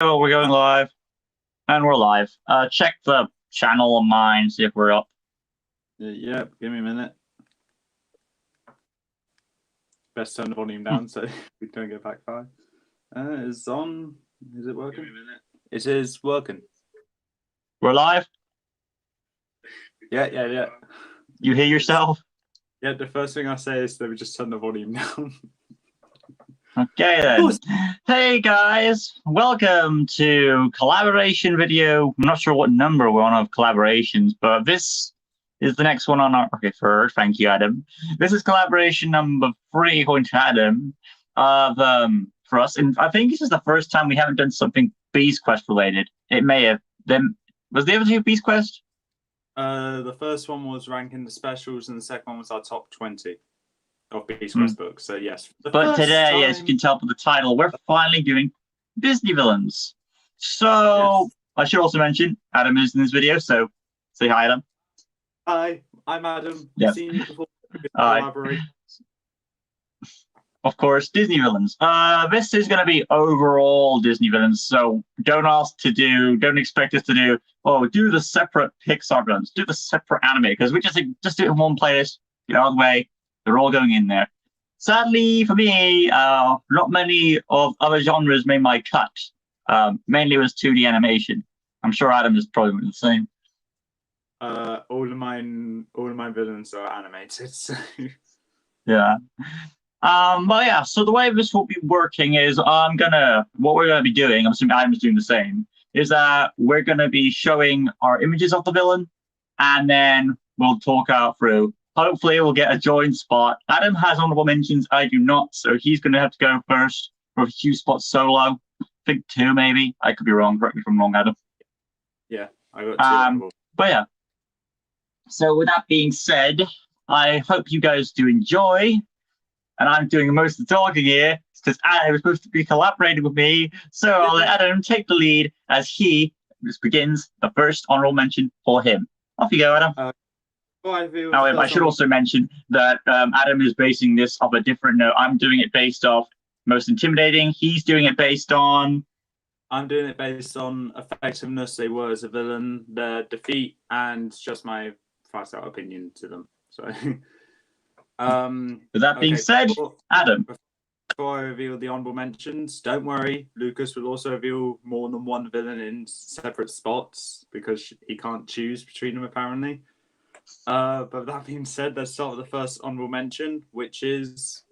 Oh, we're going live, and we're live. Check the channel on mine, see if we're up. Yeah, give me a minute. Best turn the volume down so we don't get backfire. It's on. Is it working? Give me a minute. It is working. We're live. Yeah. You hear yourself? Yeah, the first thing I say is that we just turn the volume down. Okay then. Hey guys, welcome to collaboration video. I'm not sure what number we're on of collaborations, but this is the next one on our. Okay, first, thank you, Adam. This is collaboration number 3, according to Adam, of for us, and I think this is the first time we haven't done something Beast Quest related. It may have. Then was the other two Beast Quest? The first one was ranking the specials, and the second one was our top 20 of Beast Quest books. So yes. But today, as you can tell from the title, we're finally doing Disney villains. So yes. I should also mention Adam is in this video, so say hi, Adam. Hi, I'm Adam. Yeah. Seen you before. Collaborations. Of course, Disney villains. This is going to be overall Disney villains, so don't expect us to do, do the separate Pixar villains, do the separate anime, because we just do it in one playlist, get out of the way, they're all going in there. Sadly, for me, not many of other genres made my cut. Mainly it was 2D animation. I'm sure Adam is probably the same. All of mine villains are animated, so... Yeah. But yeah, so the way this will be working is what we're gonna be doing, I'm assuming Adam's doing the same, is that we're gonna be showing our images of the villain, and then we'll talk out through. Hopefully we'll get a joint spot. Adam has honorable mentions, I do not, so he's gonna have to go first for a few spots solo. I think 2 maybe. I could be wrong, correct me if I'm wrong, Adam. Yeah, I got 2. But yeah. So with that being said, I hope you guys do enjoy. And I'm doing most of the talking here because Adam was supposed to be collaborating with me. So I'll let Adam take the lead as this begins the first honorable mention for him. Off you go, Adam. I should also mention that Adam is basing this off a different note. I'm doing it based off most intimidating. He's doing it based on... I'm doing it based on effectiveness they were as a villain, their defeat, and just my fast-out opinion to them. So... with that being said, Adam. Before I reveal the honorable mentions, don't worry, Lucas will also reveal more than one villain in separate spots because he can't choose between them apparently. But with that being said, let's start with the first honorable mention, which is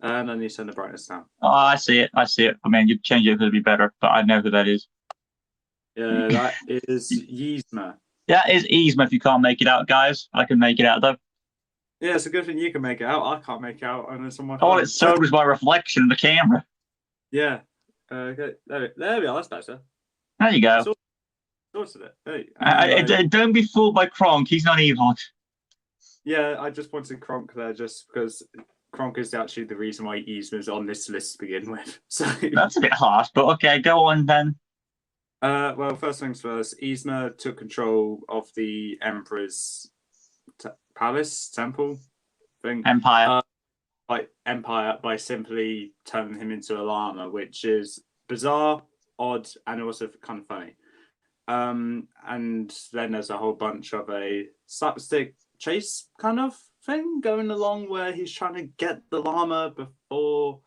and then you turn the brightness down. Oh, I see it. I mean, you'd change it to be better, but I know who that is. Yeah, that is Yzma. Yeah, it is Yzma if you can't make it out, guys. I can make it out though. Yeah, it's a good thing you can make it out. I can't make it out, and it's on my phone. Oh, it sobers my reflection in the camera. Yeah. Okay. There we are. That's better. There you go. Sorted it. Hey, don't be fooled by Kronk. He's not evil. Yeah, I just wanted Kronk there just because Kronk is actually the reason why Yzma's on this list to begin with. So that's a bit harsh, but okay, go on then. Well, first things first. Yzma took control of the Emperor's palace, temple thing. Empire. Empire by simply turning him into a llama, which is bizarre, odd, and also kind of funny. And then there's a whole bunch of a slapstick chase kind of thing going along where he's trying to get the llama before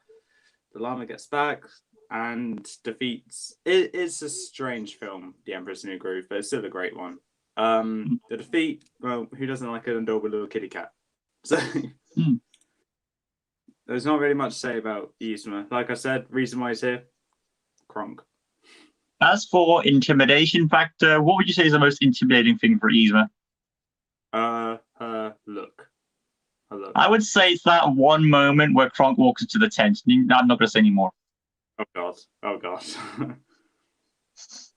the llama gets back and defeats. It's a strange film, The Emperor's New Groove, but it's still a great one. The defeat, well, who doesn't like an adorable little kitty cat? So there's not really much to say about Yzma. Like I said, reason why he's here, Kronk. As for intimidation factor, what would you say is the most intimidating thing for Yzma? Her look. I would say it's that one moment where Kronk walks into the tent. I'm not going to say anymore. Oh god.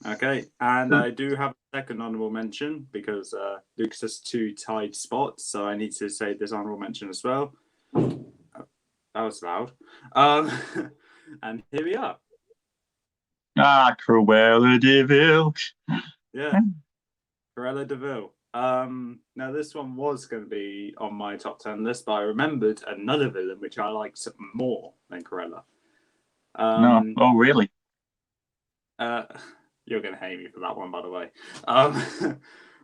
Okay, and I do have a second honorable mention because Lucas has 2 tied spots, so I need to say this honorable mention as well. Oh, that was loud. And here we are. Cruella de Vil. Yeah, Cruella de Vil. Now this one was going to be on my top 10 list, but I remembered another villain which I liked more than Cruella. No. Oh, really? Uh, you're gonna hate me for that one, by the way.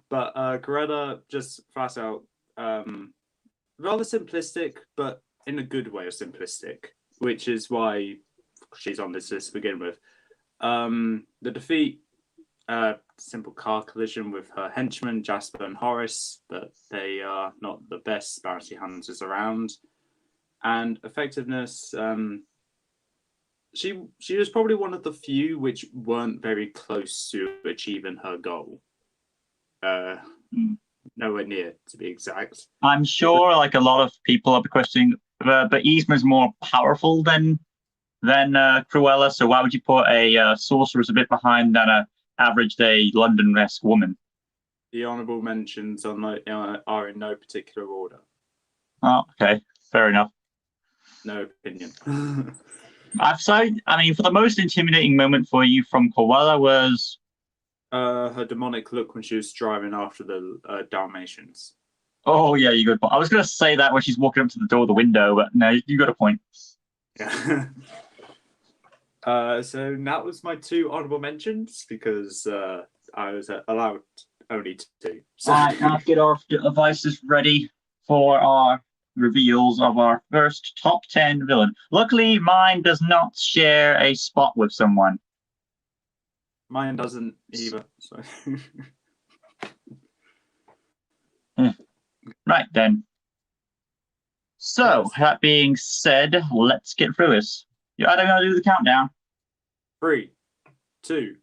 But Corella just flat out rather simplistic, but in a good way of simplistic, which is why she's on this list to begin with. The defeat, simple car collision with her henchmen Jasper and Horace, but they are not the best bounty hunters around. And effectiveness, she was probably one of the few which weren't very close to achieving her goal. Nowhere near, to be exact. I'm sure, like a lot of people are questioning, but Yzma's more powerful than Cruella. So why would you put a sorceress a bit behind than a average day London-esque woman? The honourable mentions are in no particular order. Oh, okay, fair enough. No opinion. I mean, for the most intimidating moment for you from Cruella was her demonic look when she was driving after the Dalmatians. Oh yeah, you got a point. I was gonna say that when she's walking up to the door of the window, but no, you got a point. Yeah. So that was my two honourable mentions because I was allowed only two. So. All right, now get our devices ready for our reveals of our first top 10 villain. Luckily, mine does not share a spot with someone. Mine doesn't either. So. Right then. So, yes. That being said, let's get through this. I don't know, do the countdown. 3, 2,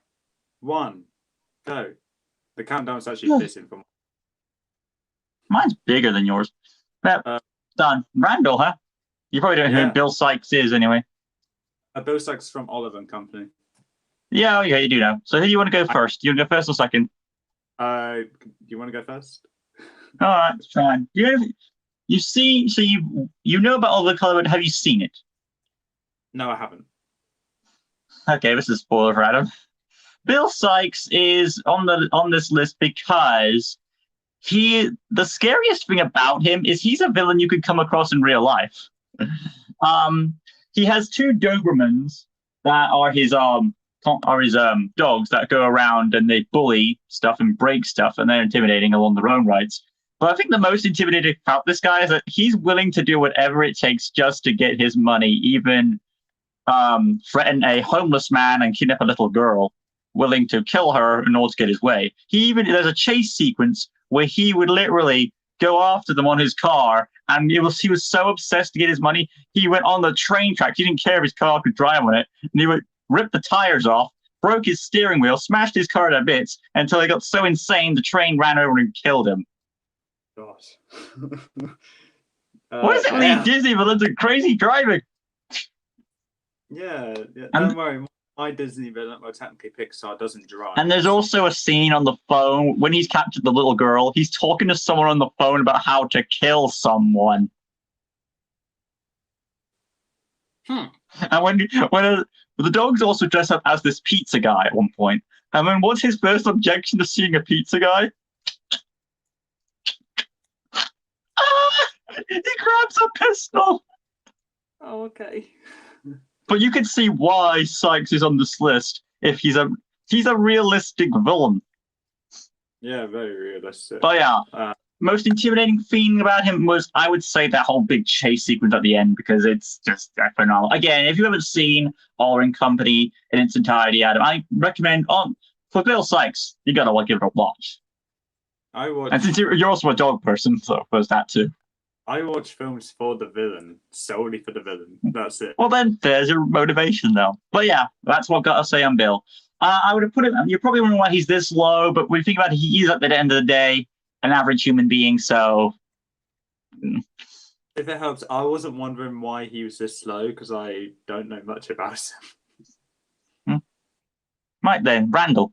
1, go. The countdown's actually pissing from. Mine's bigger than yours. Yep, done. Randall, huh? You probably don't know who Bill Sykes is anyway. Bill Sykes from Oliver and Company. Yeah, you do know. So who do you want to go first? You want to go first or second? Do you want to go first? All right, it's fine. You see, so you know about Oliver Collab, have you seen it? No, I haven't. Okay, this is a spoiler for Adam. Bill Sykes is on this list because the scariest thing about him is he's a villain you could come across in real life. He has two Dobermans that are his dogs that go around and they bully stuff and break stuff, and they're intimidating along their own rights. But I think the most intimidating about this guy is that he's willing to do whatever it takes just to get his money, even threaten a homeless man and kidnap a little girl, willing to kill her in order to get his way. There's a chase sequence where he would literally go after them on his car, and he was so obsessed to get his money, he went on the train tracks. He didn't care if his car could drive on it, and he would rip the tires off, broke his steering wheel, smashed his car to bits until he got so insane the train ran over and killed him. Gosh. What is it with these Disney villains and crazy driving? Yeah, don't worry. My Disney villain, well, technically Pixar, doesn't drive. And there's also a scene on the phone when he's captured the little girl. He's talking to someone on the phone about how to kill someone. And when the dog's also dressed up as this pizza guy at one point. And then what's his first objection to seeing a pizza guy? He grabs a pistol. Oh, okay. But you can see why Sykes is on this list if he's a realistic villain. Yeah, very realistic. But yeah, most intimidating thing about him was, I would say, that whole big chase sequence at the end, because it's just phenomenal. Again, if you haven't seen Oliver and Company in its entirety, Adam, I recommend for Bill Sykes, you gotta give it a watch. And since you're also a dog person, so there's that too. I watch films for the villain, solely for the villain. That's it. Well, then there's your motivation, though. But yeah, that's what I've got to say on Bill. I would have put him. You're probably wondering why he's this low, but when you think about it, he is at the end of the day an average human being. So, if it helps, I wasn't wondering why he was this low because I don't know much about him. Right then, Randall.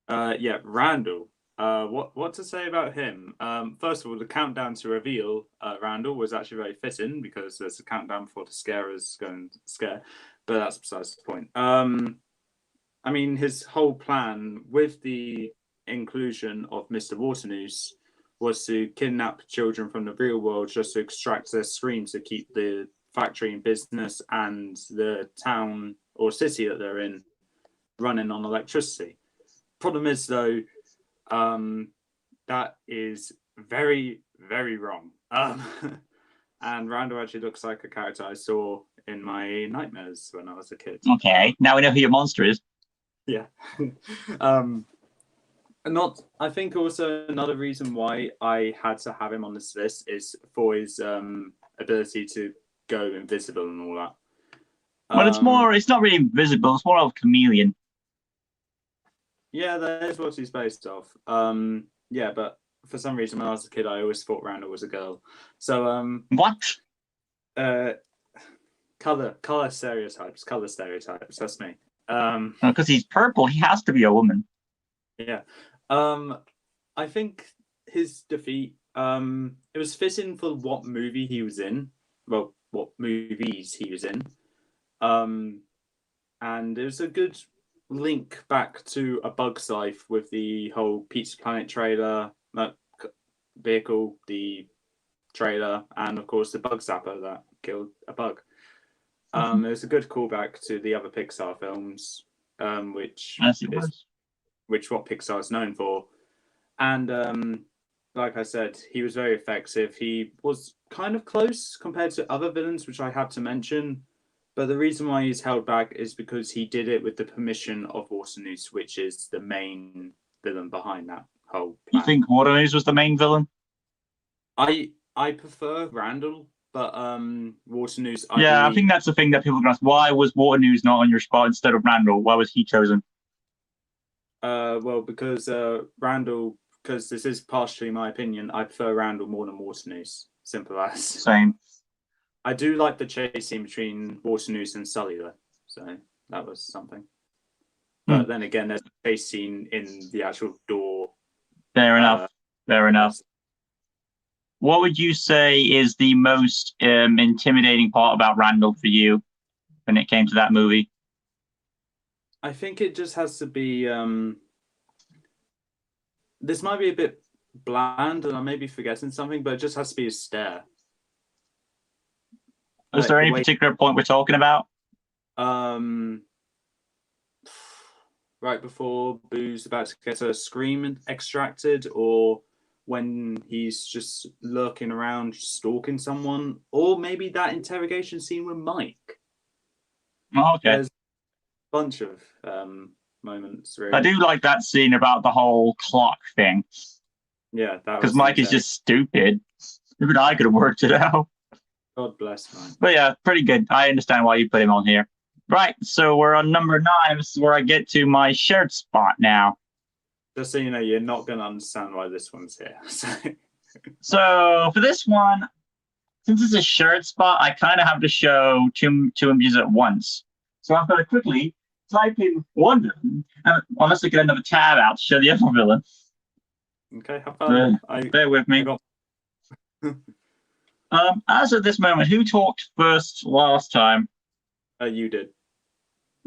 Yeah, Randall. What to say about him? First of all, the countdown to reveal Randall was actually very fitting because there's a countdown before the scarers go and scare, but that's besides the point. I mean, his whole plan with the inclusion of Mr. Waternoose was to kidnap children from the real world just to extract their screams to keep the factory in business and the town or city that they're in running on electricity. Problem is, though, that is very, very wrong. And Randall actually looks like a character I saw in my nightmares when I was a kid. Okay, now we know who your monster is. Yeah. I think also another reason why I had to have him on this list is for his ability to go invisible and all that. Well, it's not really invisible, it's more of a chameleon. Yeah, that is what he's based off. Yeah, but for some reason when I was a kid I always thought Randall was a girl. So What? Color stereotypes, that's me. Because he's purple, he has to be a woman. Yeah. I think his defeat, it was fitting for what movie he was in. Well, what movies he was in. And it was a good link back to A Bug's Life with the whole Pizza Planet trailer, vehicle, the trailer, and of course the bug zapper that killed a bug. It was a good callback to the other Pixar films, which what Pixar is known for. And like I said, he was very effective. He was kind of close compared to other villains, which I have to mention. But the reason why he's held back is because he did it with the permission of Waternoose, which is the main villain behind that whole plan. You think Waternoose was the main villain? I prefer Randall, but Waternoose. I think that's the thing that people can ask. Why was Waternoose not on your spot instead of Randall? Why was he chosen? Well, because Randall, because this is partially my opinion, I prefer Randall more than Waternoose. Simple as. Same. I do like the chase scene between Waternoose and Sully, though. So that was something. But then again, there's a chase scene in the actual door. Fair enough. Fair enough. What would you say is the most intimidating part about Randall for you when it came to that movie? I think it just has to be. This might be a bit bland, and I may be forgetting something, but it just has to be his stare. Is there any particular point we're talking about? Right before Boo's about to get a scream extracted, or when he's just lurking around stalking someone, or maybe that interrogation scene with Mike. Oh, okay. There's a bunch of moments, really. I do like that scene about the whole clock thing. Yeah, that because Mike is just stupid. Even I could have worked it out. God bless Mike. But yeah, pretty good. I understand why you put him on here. Right, so we're on number 9. This is where I get to my shared spot now. Just so you know, you're not going to understand why this one's here. So for this one, since it's a shared spot, I kind of have to show two images at once. So I've got to quickly type in one villain, unless I get another tab out to show the other villain. Okay, have fun. Bear with me. As of this moment, who talked first last time? You did.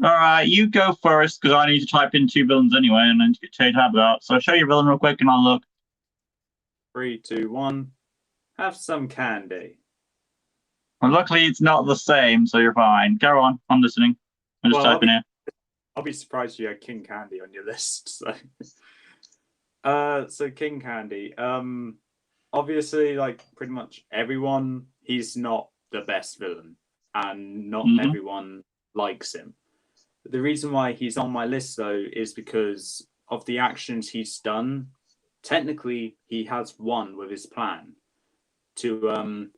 All right, you go first because I need to type in 2 villains anyway, and then get to tab out. So I'll show you your villain real quick, and I'll look. 3, 2, 1. Have some candy. Well, luckily it's not the same, so you're fine. Go on, I'm listening. I'm just typing here. I'll be surprised you had King Candy on your list. So King Candy. Obviously, like pretty much everyone, he's not the best villain, and not everyone likes him. The reason why he's on my list, though, is because of the actions he's done. Technically, he has won with his plan to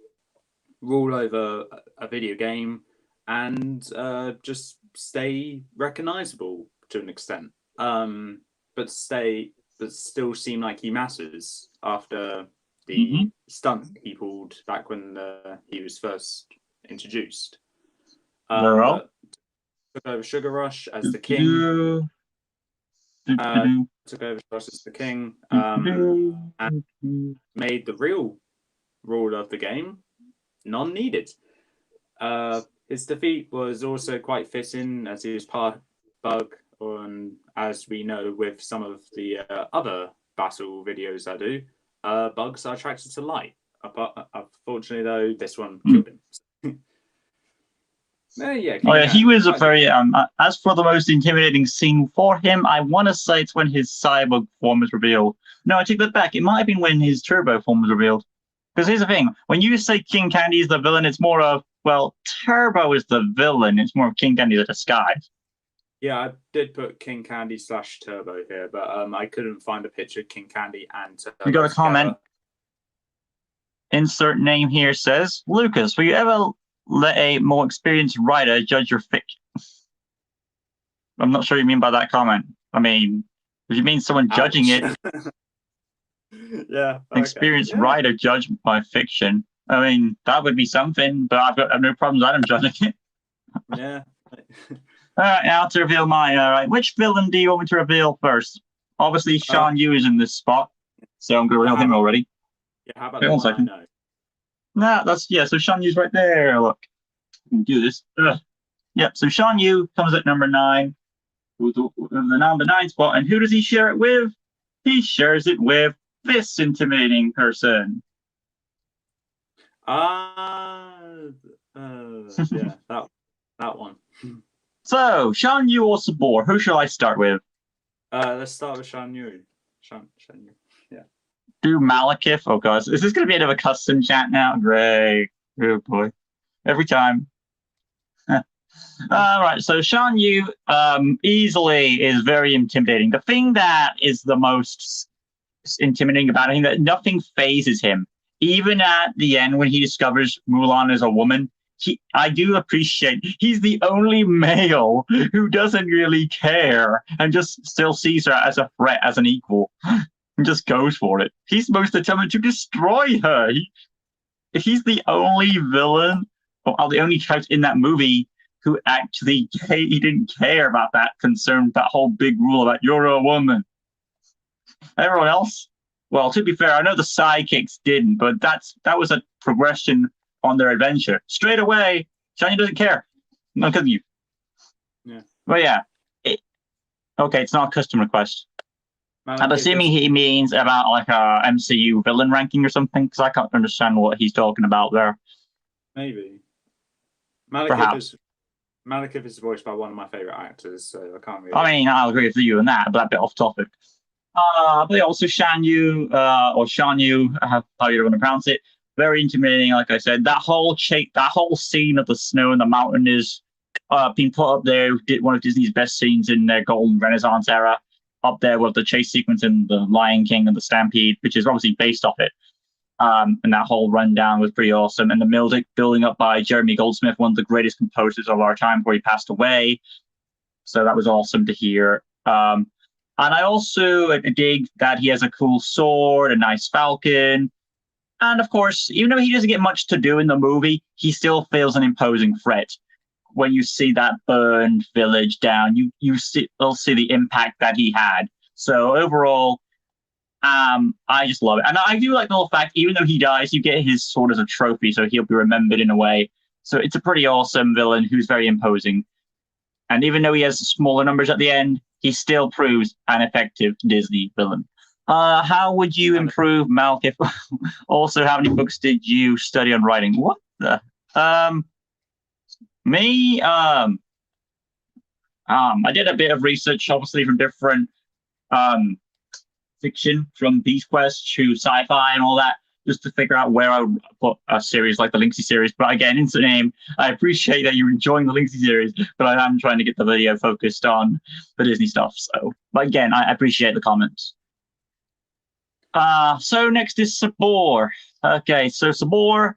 rule over a video game and just stay recognizable to an extent, but still seem like he matters after the stunt he pulled back when he was first introduced. Took over Sugar Rush as the king. Took over Rush as the king, and made the real rule of the game non-needed. His defeat was also quite fitting, as he was part bug, and as we know with some of the other battle videos I do, bugs are attracted to light. Unfortunately, though, this one killed him. Yeah. Oh yeah, he King was a Candy. very as for the most intimidating scene for him, I want to say it's when his cyborg form is revealed. No, I take that back. It might have been when his turbo form was revealed. Because here's the thing: when you say King Candy is the villain, it's more of, well, Turbo is the villain. It's more of King Candy as a disguise. Yeah, I did put King Candy / Turbo here, but I couldn't find a picture of King Candy and Turbo You got a together. comment. Insert name here says Lucas. Will you ever let a more experienced writer judge your fiction? I'm not sure what you mean by that comment. I mean, if you mean someone judging it, yeah, an experienced writer judge my fiction. I mean, that would be something, but I've got no problems with him judging it. Yeah. All right, now to reveal mine. All right, which villain do you want me to reveal first? Obviously, Sean Yu is in this spot, so I'm going to reveal him already. Yeah, how about Wait the one one second. I know? Nah, that's, yeah, so Sean Yu's right there. Look, I can do this. Yep, so Sean Yu comes at number 9, with the number 9 spot, and who does he share it with? He shares it with this intimidating person. Yeah, that one. So, Sean Yu or Sabor, who shall I start with? Let's start with Shan Yu. Shan Yu. Yeah. Do Malekith? Oh gosh, is this going to be a bit of a custom chat now? Great. Oh boy. Every time. All right, so Shan Yu easily is very intimidating. The thing that is the most intimidating about him, that nothing phases him. Even at the end when he discovers Mulan is a woman, I do appreciate he's the only male who doesn't really care and just still sees her as a threat, as an equal, and just goes for it. He's most determined to destroy her. He's the only villain, or the only character in that movie who actually he didn't care about that concern, that whole big rule about you're a woman. Everyone else, well, to be fair, I know the sidekicks didn't, but that was a progression on their adventure. Straight away, Shiny doesn't care. Not because of you. Yeah. But yeah. Okay, it's not a custom request. I'm assuming he means about like a MCU villain ranking or something, because I can't understand what he's talking about there. Maybe. Perhaps. Malekith is voiced by one of my favorite actors, so I can't really. I mean, I'll agree with you on that, but that bit off topic. But also Shan Yu, or Shan Yu, how you want to pronounce it, very intimidating. Like I said, that whole scene of the snow and the mountain is being put up there. One of Disney's best scenes in their golden Renaissance era, up there with the chase sequence in The Lion King and the Stampede, which is obviously based off it. And that whole rundown was pretty awesome. And the music building up by Jeremy Goldsmith, one of the greatest composers of our time before he passed away. So that was awesome to hear. And I also dig that he has a cool sword, a nice falcon. And of course, even though he doesn't get much to do in the movie, he still feels an imposing threat. When you see that burned village down, you'll see the impact that he had. So overall, I just love it. And I do like the whole fact, even though he dies, you get his sword as a trophy, so he'll be remembered in a way. So it's a pretty awesome villain who's very imposing. And even though he has smaller numbers at the end, he still proves an effective Disney villain. How would you improve Malekith? Also, how many books did you study on writing? What the? Me? I did a bit of research, obviously, from different fiction, from Beast Quest to sci-fi and all that, just to figure out where I would put a series like the Linksy series. But again, into the name, I appreciate that you're enjoying the Linksy series, but I am trying to get the video focused on the Disney stuff. So, but again, I appreciate the comments. So next is Sabor. Okay, so Sabor.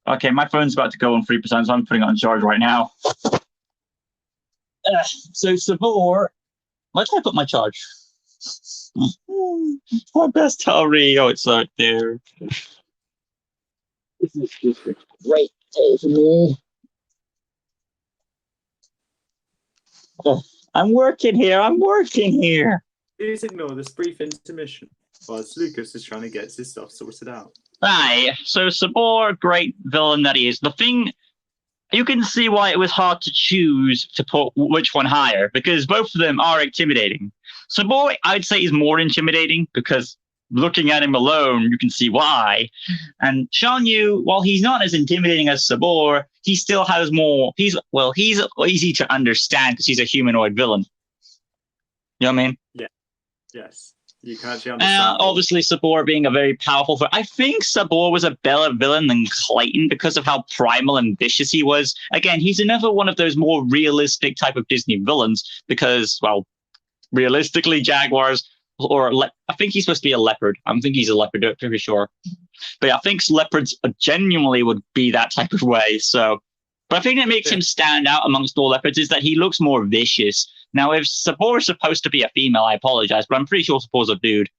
Okay, my phone's about to go on 3%, so I'm putting it on charge right now. So Sabor, where did I put my charge? My best hurry. Oh, it's right there. This is just a great day for me. I'm working here. Please ignore this brief intermission whilst Lucas is trying to get his stuff sorted out. Right, so Sabor, great villain that he is. The thing, you can see why it was hard to choose to put which one higher, because both of them are intimidating. Sabor, I'd say, is more intimidating because looking at him alone, you can see why. And Shan Yu, while he's not as intimidating as Sabor, he still has more. He's easy to understand because he's a humanoid villain. You know what I mean? Yeah. Yes. You can actually understand. Obviously, Sabor being a very powerful. I think Sabor was a better villain than Clayton because of how primal and vicious he was. Again, he's another one of those more realistic type of Disney villains because, well, realistically, jaguars I think he's supposed to be a leopard. I think he's a leopard, pretty sure. But yeah, I think leopards genuinely would be that type of way. So, but I think that makes him stand out amongst all leopards is that he looks more vicious. Now, if Sabor is supposed to be a female, I apologize, but I'm pretty sure Sabor's a dude.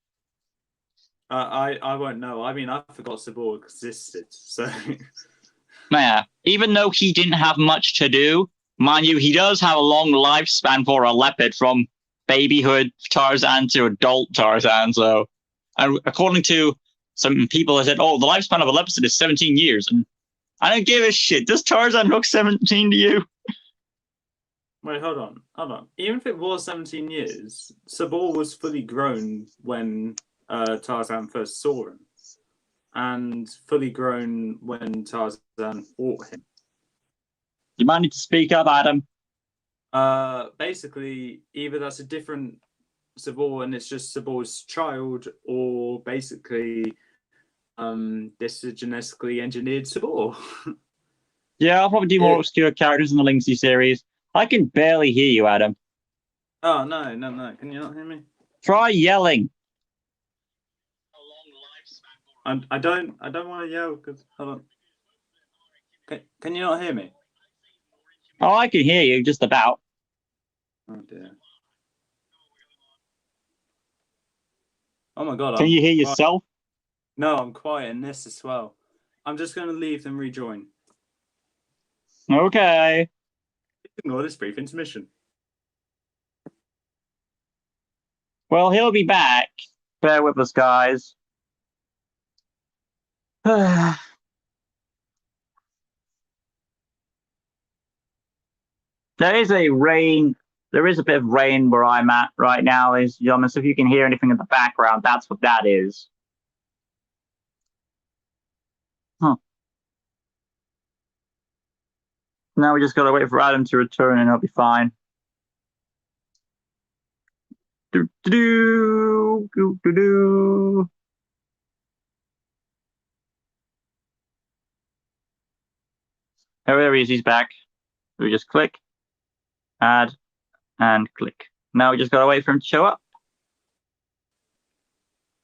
I won't know. I mean, I forgot Sabor existed, so. Yeah, even though he didn't have much to do, mind you, he does have a long lifespan for a leopard from babyhood Tarzan to adult Tarzan. So, according to some people, I said, "Oh, the lifespan of a leopard is 17 years," and I don't give a shit. Does Tarzan look 17 to you? Wait, hold on. Even if it was 17 years, Sabor was fully grown when Tarzan first saw him, and fully grown when Tarzan fought him. You might need to speak up, Adam. Basically, either that's a different Sabor and it's just Sabor's child, or basically, this is genetically engineered Sabor. Yeah, I'll probably do more obscure characters in the Linksy series. I can barely hear you, Adam. Oh, no. Can you not hear me? Try yelling. I don't want to yell because, hold on. Can you not hear me? Oh, I can hear you, just about. Oh, dear. Oh, my God. Can you hear yourself? No, I'm quiet in this as well. I'm just going to leave and rejoin. Okay. Ignore this brief intermission. Well, he'll be back. Bear with us, guys. There is a rain. There is a bit of rain where I'm at right now, ladies and gentlemen. So if you can hear anything in the background, that's what that is. Huh. Now we just gotta wait for Adam to return and it'll be fine. Do. Oh, there he is. He's back. So we just click, add, and click. Now we just gotta wait for him to show up.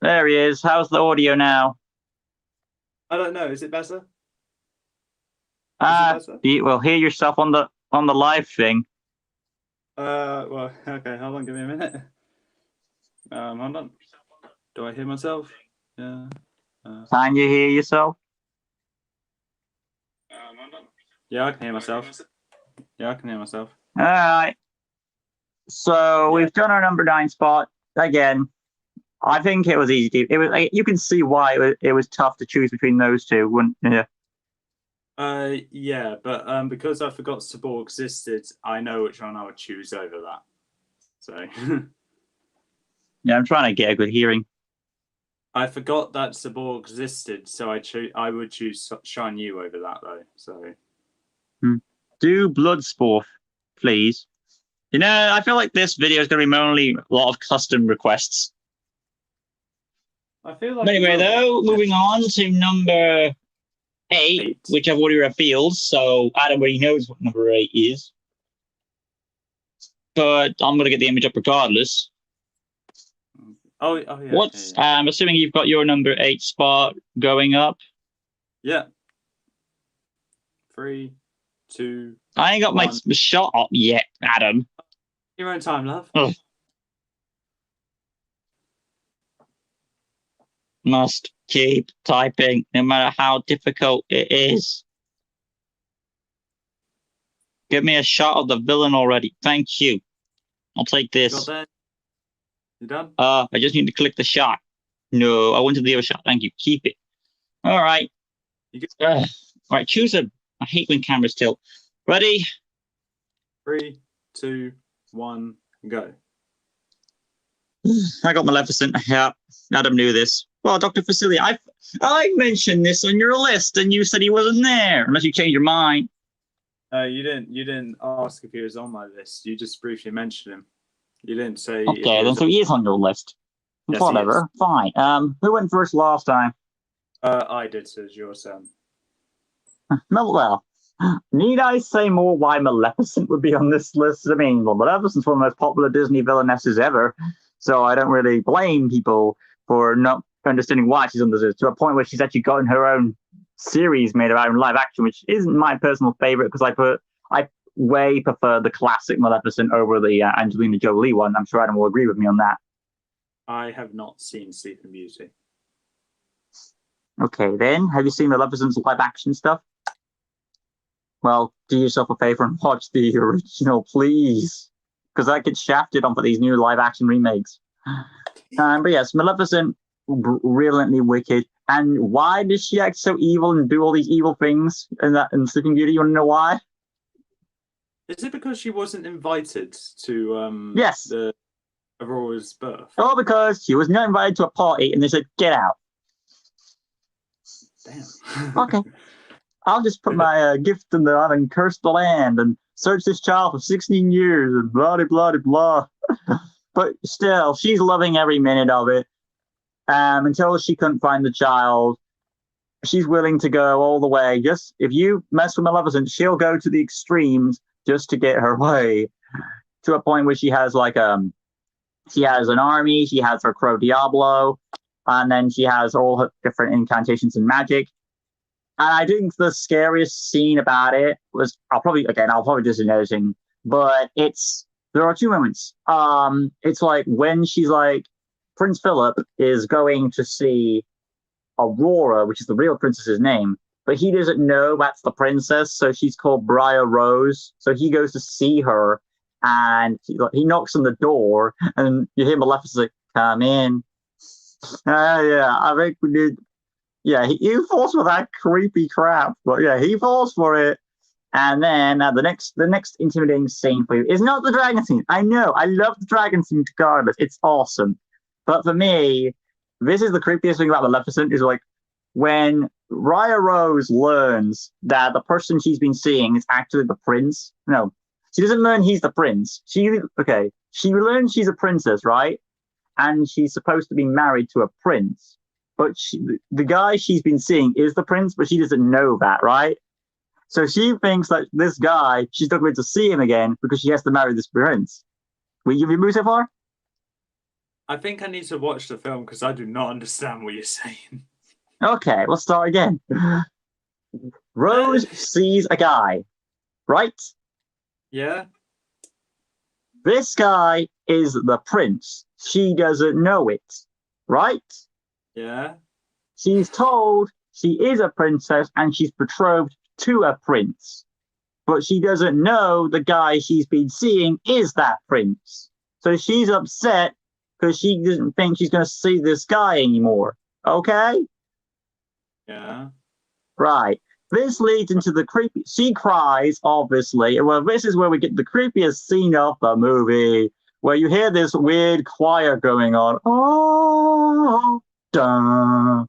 There he is. How's the audio now? I don't know. Is it better? Well, hear yourself on the live thing. Well, okay. Hold on. Give me a minute. Hold on. Do I hear myself? Yeah. Can you hear yourself? Yeah, I can hear myself. All right. So we've done our number 9 spot again. I think it was easy. It was. You can see why it was tough to choose between those two, wouldn't you? Yeah, but because I forgot Sabor existed, I know which one I would choose over that. So. Yeah, I'm trying to get a good hearing. I forgot that Sabor existed, so I would choose Shan Yu over that though. So. Do Bloodsport, please. You know, I feel like this video is going to be mainly a lot of custom requests. I feel like. Anyway, though, moving on to number 8, which I've already revealed, so Adam already knows what number 8 is. But I'm going to get the image up regardless. Oh yeah. I'm assuming you've got your number 8 spot going up. Yeah. 3, 2. I ain't got 1. My shot up yet, Adam. Your own time, love. Ugh. Must keep typing, no matter how difficult it is. Give me a shot of the villain already. Thank you. I'll take this. You done? I just need to click the shot. No, I wanted the other shot. Thank you. Keep it. All right. All right, choose a. I hate when cameras tilt. Ready? 3, 2, 1, go. I got Maleficent. Yeah, Adam knew this. Well, Dr. Facilier, I mentioned this on your list, and you said he wasn't there, unless you changed your mind. You didn't ask if he was on my list. You just briefly mentioned him. You didn't say. Okay, then so he is on your list. Yes, whatever, fine. Who went first last time? I did, so it's your turn. Well, need I say more why Maleficent would be on this list? I mean, well, Maleficent's one of the most popular Disney villainesses ever, so I don't really blame people for not understanding why she's on this list, to a point where she's actually gotten her own series made of her own live action, which isn't my personal favorite because I way prefer the classic Maleficent over the Angelina Jolie one. I'm sure Adam will agree with me on that. I have not seen Sleeping Beauty. Okay, then. Have you seen Maleficent's live action stuff? Well, do yourself a favor and watch the original, please. Because that gets shafted on for these new live action remakes. But yes, Maleficent, brilliantly wicked. And why does she act so evil and do all these evil things in Sleeping Beauty? You want to know why? Is it because she wasn't invited to yes. the Aurora's birth? Oh, because she was not invited to a party and they said, get out. Damn. Okay. I'll just put my gift in there and curse the land and search this child for 16 years and blah, blah, blah, blah. But still, she's loving every minute of it. Until she couldn't find the child, she's willing to go all the way. Just if you mess with Maleficent, she'll go to the extremes just to get her way. To a point where she has she has an army, she has her Crow Diablo, and then she has all her different incantations and magic. And I think the scariest scene about it was I'll probably just noticing, but there are two moments. It's like when she's like Prince Philip is going to see Aurora, which is the real princess's name, but he doesn't know that's the princess, so she's called Briar Rose. So he goes to see her, and he knocks on the door, and you hear Maleficent like, "Come in." Yeah, I think we did. Yeah, he falls for that creepy crap, but yeah, he falls for it. And then the next intimidating scene for you is not the dragon scene. I know, I love the dragon scene regardless. It's awesome. But for me, this is the creepiest thing about Maleficent is like when Raya Rose learns that the person she's been seeing is actually the prince. No, she doesn't learn he's the prince. She learns she's a princess, right? And she's supposed to be married to a prince. But the guy she's been seeing is the prince, but she doesn't know that, right? So she thinks that this guy, she's not going to see him again because she has to marry this prince. Will you move so far? I think I need to watch the film because I do not understand what you're saying. Okay, we'll start again. Rose sees a guy, right? Yeah. This guy is the prince. She doesn't know it, right? Yeah. She's told she is a princess and she's betrothed to a prince. But she doesn't know the guy she's been seeing is that prince. So she's upset because she doesn't think she's going to see this guy anymore. Okay? Yeah. Right. This leads into the creepy. She cries, obviously. Well, this is where we get the creepiest scene of the movie, where you hear this weird choir going on. Oh, dun.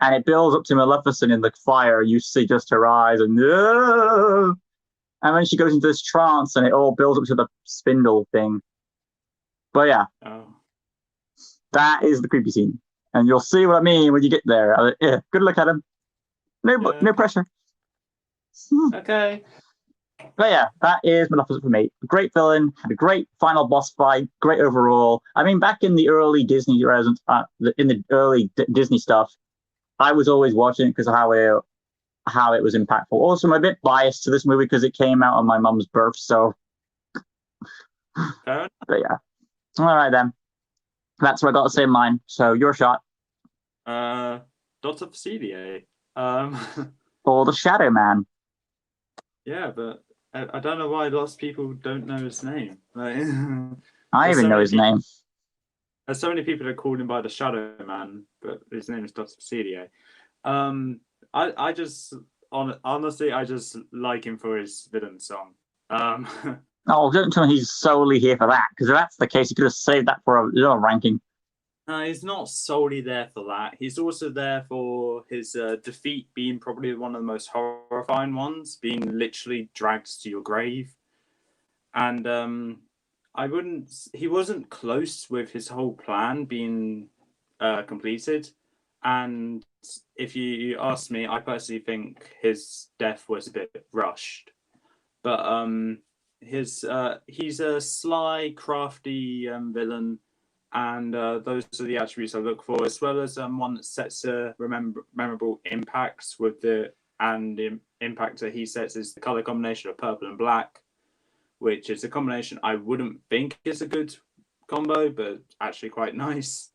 And it builds up to Maleficent in the fire. You see just her eyes, and then she goes into this trance, and it all builds up to the spindle thing. But yeah, that is the creepy scene, and you'll see what I mean when you get there. Yeah, good luck, Adam. No pressure. Okay. But yeah, that is Maleficent for me. Great villain, had a great final boss fight, great overall. I mean, back in the early Disney Disney stuff, I was always watching it because of how it was impactful. Also, I'm a bit biased to this movie because it came out on my mum's birth. So, but yeah, all right then. That's what I got to say in mine. So your shot. Dr. Facilier. Or the Shadow Man. Yeah, but I don't know why lots of people don't know his name. Like, I even know his name. There's so many people that called him by the Shadow Man, but his name is Dr. Facilier. Honestly, I just like him for his villain song. Oh, don't tell me he's solely here for that, because if that's the case, he could have saved that for a lower ranking. He's not solely there for that. He's also there for his defeat being probably one of the most horrifying ones, being literally dragged to your grave. And I wouldn't. He wasn't close with his whole plan being completed. And if you ask me, I personally think his death was a bit rushed. But he's a sly, crafty villain, and those are the attributes I look for, as well as one that sets a memorable impacts with the impact that he sets is the color combination of purple and black, which is a combination I wouldn't think is a good combo, but actually quite nice.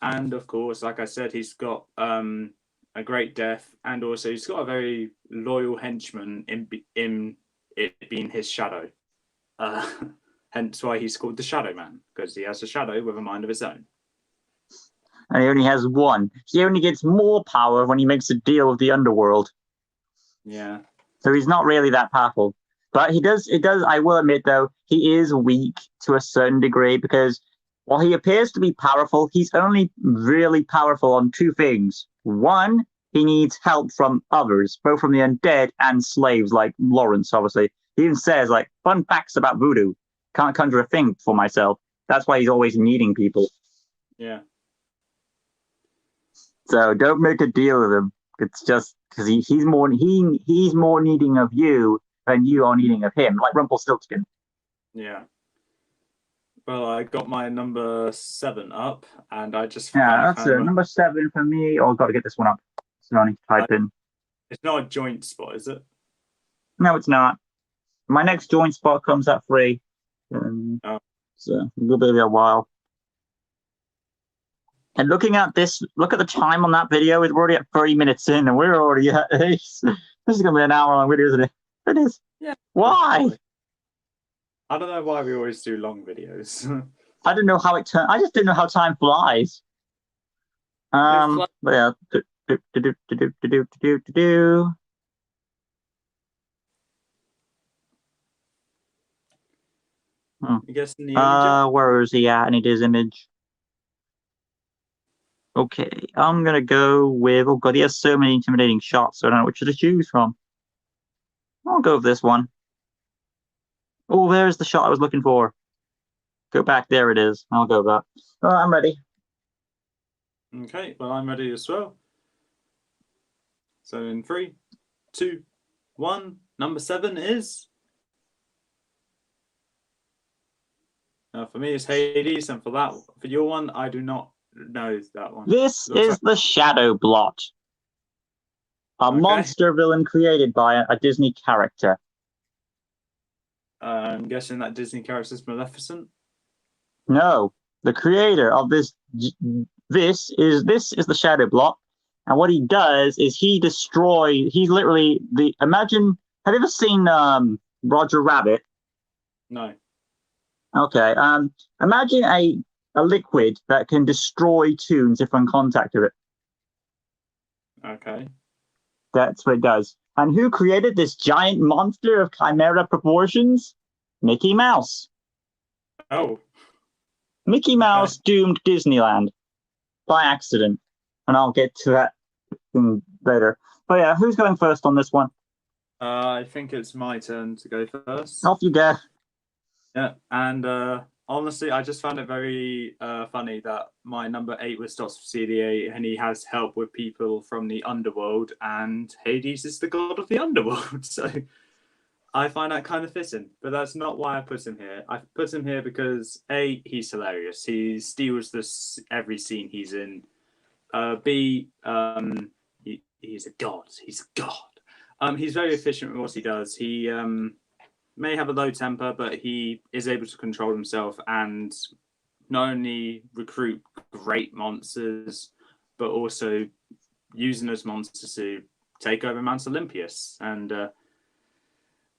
And of course, like I said, he's got a great death, and also he's got a very loyal henchman in it being his shadow. Hence why he's called the Shadow Man, because he has a shadow with a mind of his own. And he only has one. He only gets more power when he makes a deal with the underworld. Yeah. So he's not really that powerful. But I will admit though, he is weak to a certain degree, because while he appears to be powerful, he's only really powerful on two things. One, he needs help from others, both from the undead and slaves, like Lawrence, obviously. He even says, like, fun facts about voodoo. Can't conjure a thing for myself. That's why he's always needing people. Yeah. So don't make a deal with him. It's just because he's more needing of you than you are needing of him, like Rumpelstiltskin. Yeah. Well, I got my number 7 up, and I just Yeah, found that's number 7 for me. Oh, I've got to get this one up. So I need to type in. It's not a joint spot, is it? No, it's not. My next joint spot comes at 3. Oh. So a little bit of a while. And looking at this, look at the time on that video. We're already at 30 minutes in, and we're already at this. This is going to be an hour-long video, isn't it? It is. Yeah. Why? I don't know why we always do long videos. I don't know how it turns. I just didn't know how time flies. But yeah. I guess in the image. Where is he at? I need his image. Okay, I'm gonna go with. Oh god, he has so many intimidating shots, so I don't know which to choose from. I'll go with this one. Oh, there's the shot I was looking for. Go back. There it is. I'll go with that. All right, I'm ready. Okay, well, I'm ready as well. So in 3, 2, 1, number 7 is. For me, it's Hades, and for your one, I do not know that one. This is the Shadow Blot, a monster villain created by a Disney character. I'm guessing that Disney character is Maleficent. No, the creator of this is the Shadow Blot, and what he does is he's literally imagine. Have you ever seen Roger Rabbit? No. Okay. Imagine a liquid that can destroy toons if in contact with it. Okay. That's what it does. And who created this giant monster of chimera proportions? Mickey Mouse. Oh. Mickey Mouse doomed Disneyland by accident. And I'll get to that later. But yeah, who's going first on this one? I think it's my turn to go first. Off you go. Yeah, and honestly, I just found it very funny that my number 8 was Dots of CDA, and he has help with people from the underworld, and Hades is the god of the underworld. So I find that kind of fitting, but that's not why I put him here. I put him here because A, he's hilarious. He steals every scene he's in. B, he's a god. He's a god. He's very efficient with what he does. He may have a low temper, but he is able to control himself and not only recruit great monsters, but also using those monsters to take over Mount Olympus and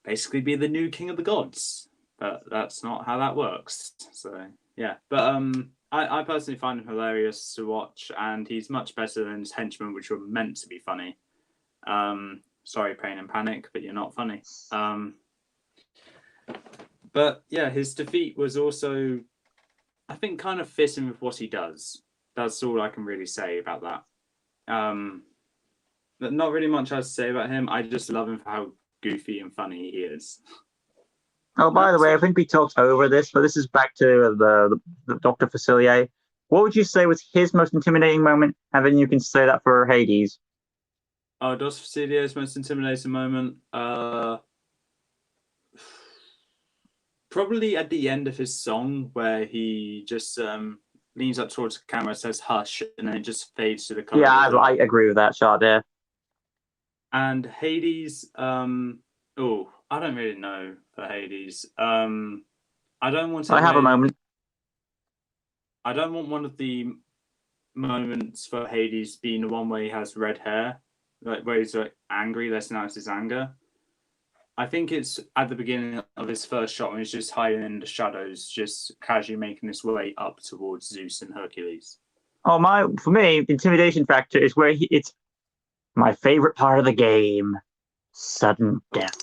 basically be the new king of the gods. But that's not how that works. So yeah, but I personally find him hilarious to watch, and he's much better than his henchmen, which were meant to be funny. Sorry, Pain and Panic, but you're not funny. But yeah, his defeat was also, I think, kind of fitting with what he does. That's all I can really say about that. But not really much else to say about him. I just love him for how goofy and funny he is. Oh, by the way, I think we talked over this, but this is back to the Dr. Facilier. What would you say was his most intimidating moment? And then you can say that for Hades. Dr. Facilier's most intimidating moment? Probably at the end of his song, where he just leans up towards the camera, says "hush," and then it just fades to the color. Yeah, I agree with that shot there. And Hades, I don't really know for Hades. I don't want to. I have a moment. I don't want one of the moments for Hades being the one where he has red hair, like where he's like angry. Let's announce his anger. I think it's at the beginning of his first shot when he's just hiding in the shadows, just casually making his way up towards Zeus and Hercules. Oh, for me, the intimidation factor is where it's my favorite part of the game: sudden death.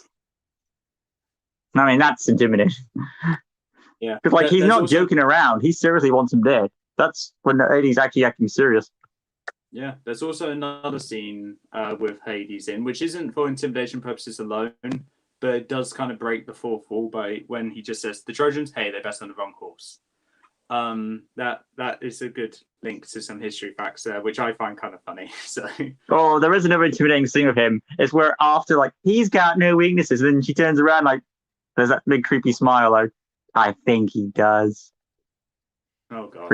I mean, that's intimidating. Yeah, because like he's not joking around. He seriously wants him dead. That's when Hades actually acting serious. Yeah, there's also another scene with Hades in, which isn't for intimidation purposes alone, but it does kind of break the fourth wall by when he just says, "The Trojans, hey, they're best on the wrong horse." That is a good link to some history facts there, which I find kind of funny. So. Oh, there is another intimidating scene with him. It's where after like he's got no weaknesses, and then she turns around like there's that big creepy smile, like I think he does. Oh god.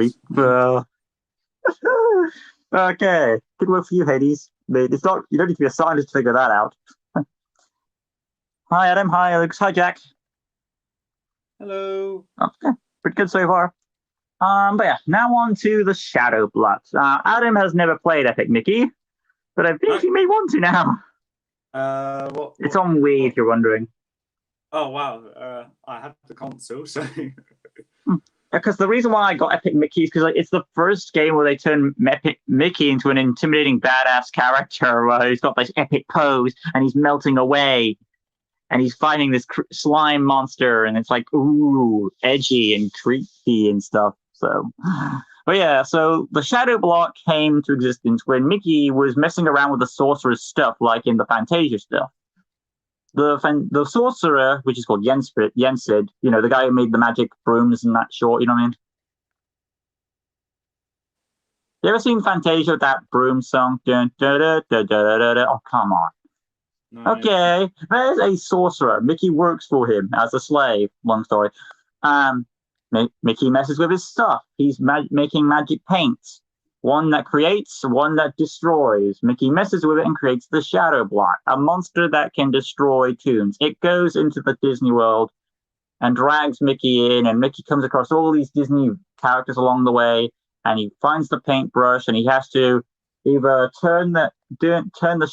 Okay, good work for you, Hades. It's not you don't need to be a scientist to figure that out. Hi, Adam. Hi, Alex. Hi, Jack. Hello. Okay, pretty good so far. But yeah, now on to the Shadow Blood. Adam has never played Epic Mickey, but I think he may want to now. It's on Wii, if you're wondering. Oh wow! I have the console, so. Because the reason why I got Epic Mickey is because it's the first game where they turn Epic Mickey into an intimidating badass character where he's got this epic pose and he's melting away and he's fighting this slime monster and it's like, ooh, edgy and creepy and stuff. So, but yeah, so the Shadow Block came to existence when Mickey was messing around with the sorcerer's stuff, like in the Fantasia stuff. The sorcerer, which is called Yensid, the guy who made the magic brooms and that short, you know what I mean? You ever seen Fantasia with that broom song? Dun, da, da, da, da, da, da. Oh, come on. No. Okay, there's a sorcerer. Mickey works for him as a slave. Long story. Mickey messes with his stuff. He's making magic paints. One that creates, one that destroys. Mickey messes with it and creates the Shadow Block, a monster that can destroy tombs. It goes into the Disney world and drags Mickey in, and Mickey comes across all these Disney characters along the way, and he finds the paintbrush, and he has to either turn the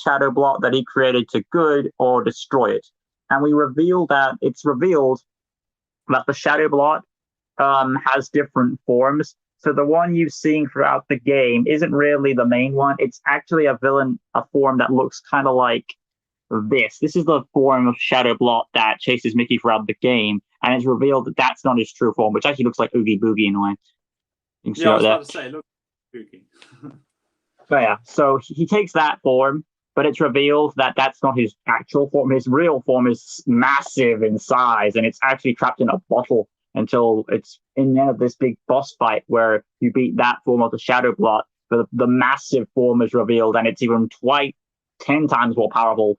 Shadow Block that he created to good or destroy it. And it's revealed that the Shadow Block has different forms. So the one you've seen throughout the game isn't really the main one. It's actually a form that looks kind of like this. This is the form of Shadow Block that chases Mickey throughout the game, and it's revealed that that's not his true form, which actually looks like Oogie Boogie in a way. Yeah, I was about to say, look, Boogie. But yeah, so he takes that form, but it's revealed that that's not his actual form. His real form is massive in size, and it's actually trapped in a bottle until it's in the end of this big boss fight where you beat that form of the Shadow Block. The massive form is revealed, and it's even 10 times more powerful.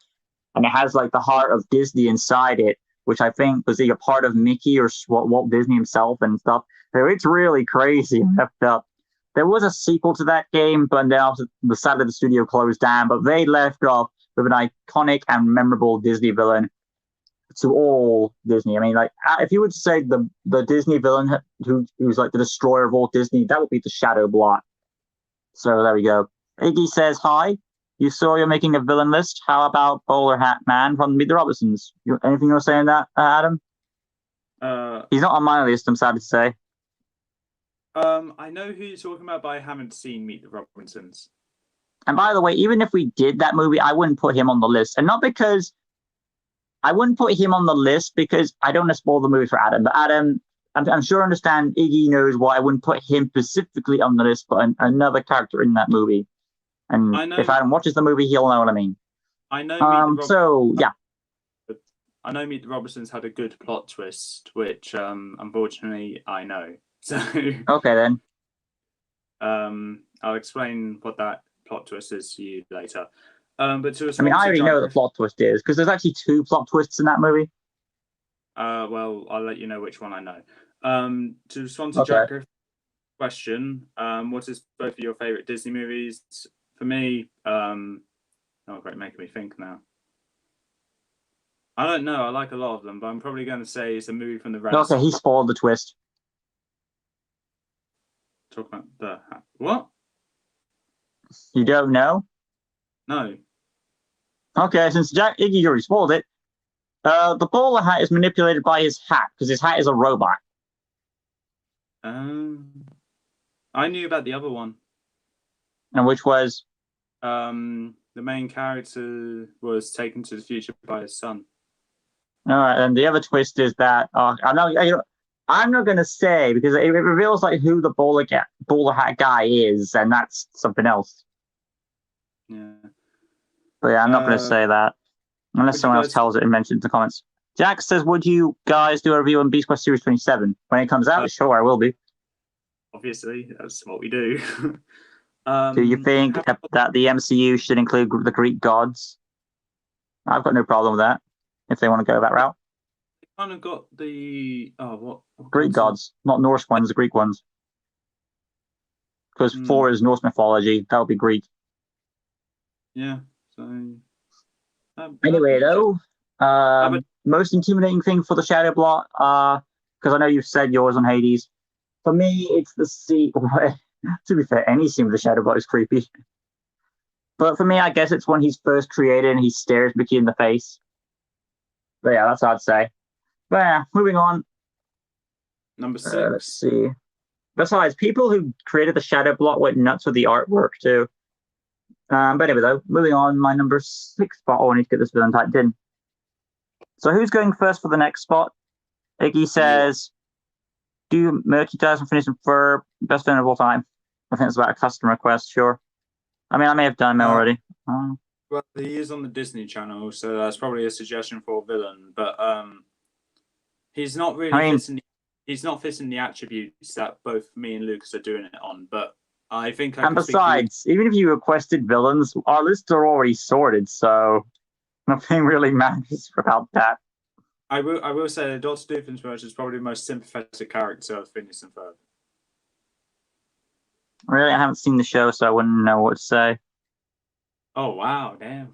And it has like the heart of Disney inside it, which I think was either part of Mickey or Walt Disney himself and stuff. So it's really crazy and effed up. There was a sequel to that game, but now sadly the studio closed down. But they left off with an iconic and memorable Disney villain to all Disney. I mean, like if you would say the Disney villain who's like the destroyer of all Disney, that would be the Shadow Block. So there we go. Iggy says hi. You saw you're making a villain list. How about Bowler Hat Man from Meet the Robinsons? Anything you want to say on that, Adam? He's not on my list, I'm sad to say. I know who you're talking about, but I haven't seen Meet the Robinsons. And by the way, even if we did that movie, I wouldn't put him on the list. And not because I wouldn't put him on the list because I don't want to spoil the movie for Adam. But Adam, I'm sure I understand Iggy knows why I wouldn't put him specifically on the list, but another character in that movie. And I know. if Adam watches the movie, he'll know what I mean. I know. So yeah. I know Meet the Robinsons had a good plot twist, which unfortunately I know. So Okay then. I'll explain what that plot twist is to you later. But to I mean, I already know what the plot twist is because there's actually 2 plot twists in that movie. Well, I'll let you know which one I know. To respond to Jack Griffith's question, what is both of your favorite Disney movies? For me, oh great, making me think now. I don't know. I like a lot of them, but I'm probably going to say it's a movie from the Renaissance. Okay, he spoiled the twist. Talk about the what? You don't know? No. Okay, since Iggy already spoiled it, the bowler hat is manipulated by his hat because his hat is a robot. I knew about the other one. And which was? The main character was taken to the future by his son. All right, and the other twist is that I'm not going to say because it reveals like who the bowler hat guy is, and that's something else. Yeah. But yeah, I'm not going to say that unless someone else tells it and mentions in the comments. Jack says, "Would you guys do a review on Beast Quest Series 27 when it comes out?" Sure, I will be. Obviously, that's what we do. Do you think that the MCU should include the Greek gods? I've got no problem with that if they want to go that route. Kind of got the what Greek gods, not Norse ones, the Greek ones. Because Thor is Norse mythology, that would be Greek. Yeah. So. Anyway, though, most intimidating thing for the Shadow Blot, because I know you've said yours on Hades. For me, it's the scene. To be fair, any scene with the Shadow Blot is creepy. But for me, I guess it's when he's first created and he stares Mickey in the face. But yeah, that's what I'd say. But yeah, moving on. Number 6. Let's see. Besides, people who created the Shadow Blot went nuts with the artwork too. But anyway, though, moving on, my number 6 spot. Oh, I need to get this villain typed in. So who's going first for the next spot? Iggy says, do Murky Tyson finish in for best villain of all time? I think it's about a custom request, sure. I mean, I may have done them already. Well, he is on the Disney Channel, so that's probably a suggestion for a villain. But he's not really he's not fitting the attributes that both me and Lucas are doing it on. But I think I and besides, even if you requested villains, our lists are already sorted, so nothing really matters about that. I will say that Dr. Doofenshmirtz is probably the most sympathetic character of Phineas and Ferb. Really, I haven't seen the show, so I wouldn't know what to say. Oh wow, damn.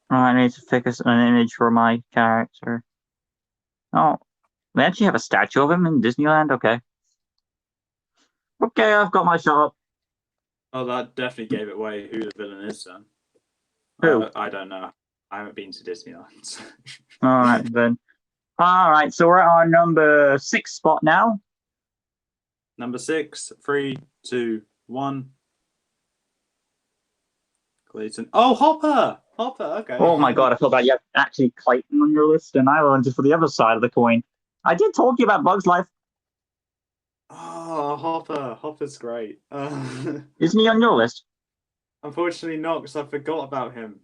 I need to focus on an image for my character. Oh, they actually have a statue of him in Disneyland? Okay. Okay, I've got my shot. Oh, that definitely gave it away who the villain is, then. Who? I don't know. I haven't been to Disneyland. All right, then. All right, so we're at our number 6 spot now. Number 6, 3, 2, 1. Clayton. Oh, Hopper! Hopper, okay. Oh my god, I feel bad. You have actually Clayton on your list, and I went for the other side of the coin. I did talk to you about Bug's Life. Oh, Hopper. Hopper's great. Isn't he on your list? Unfortunately not, because I forgot about him.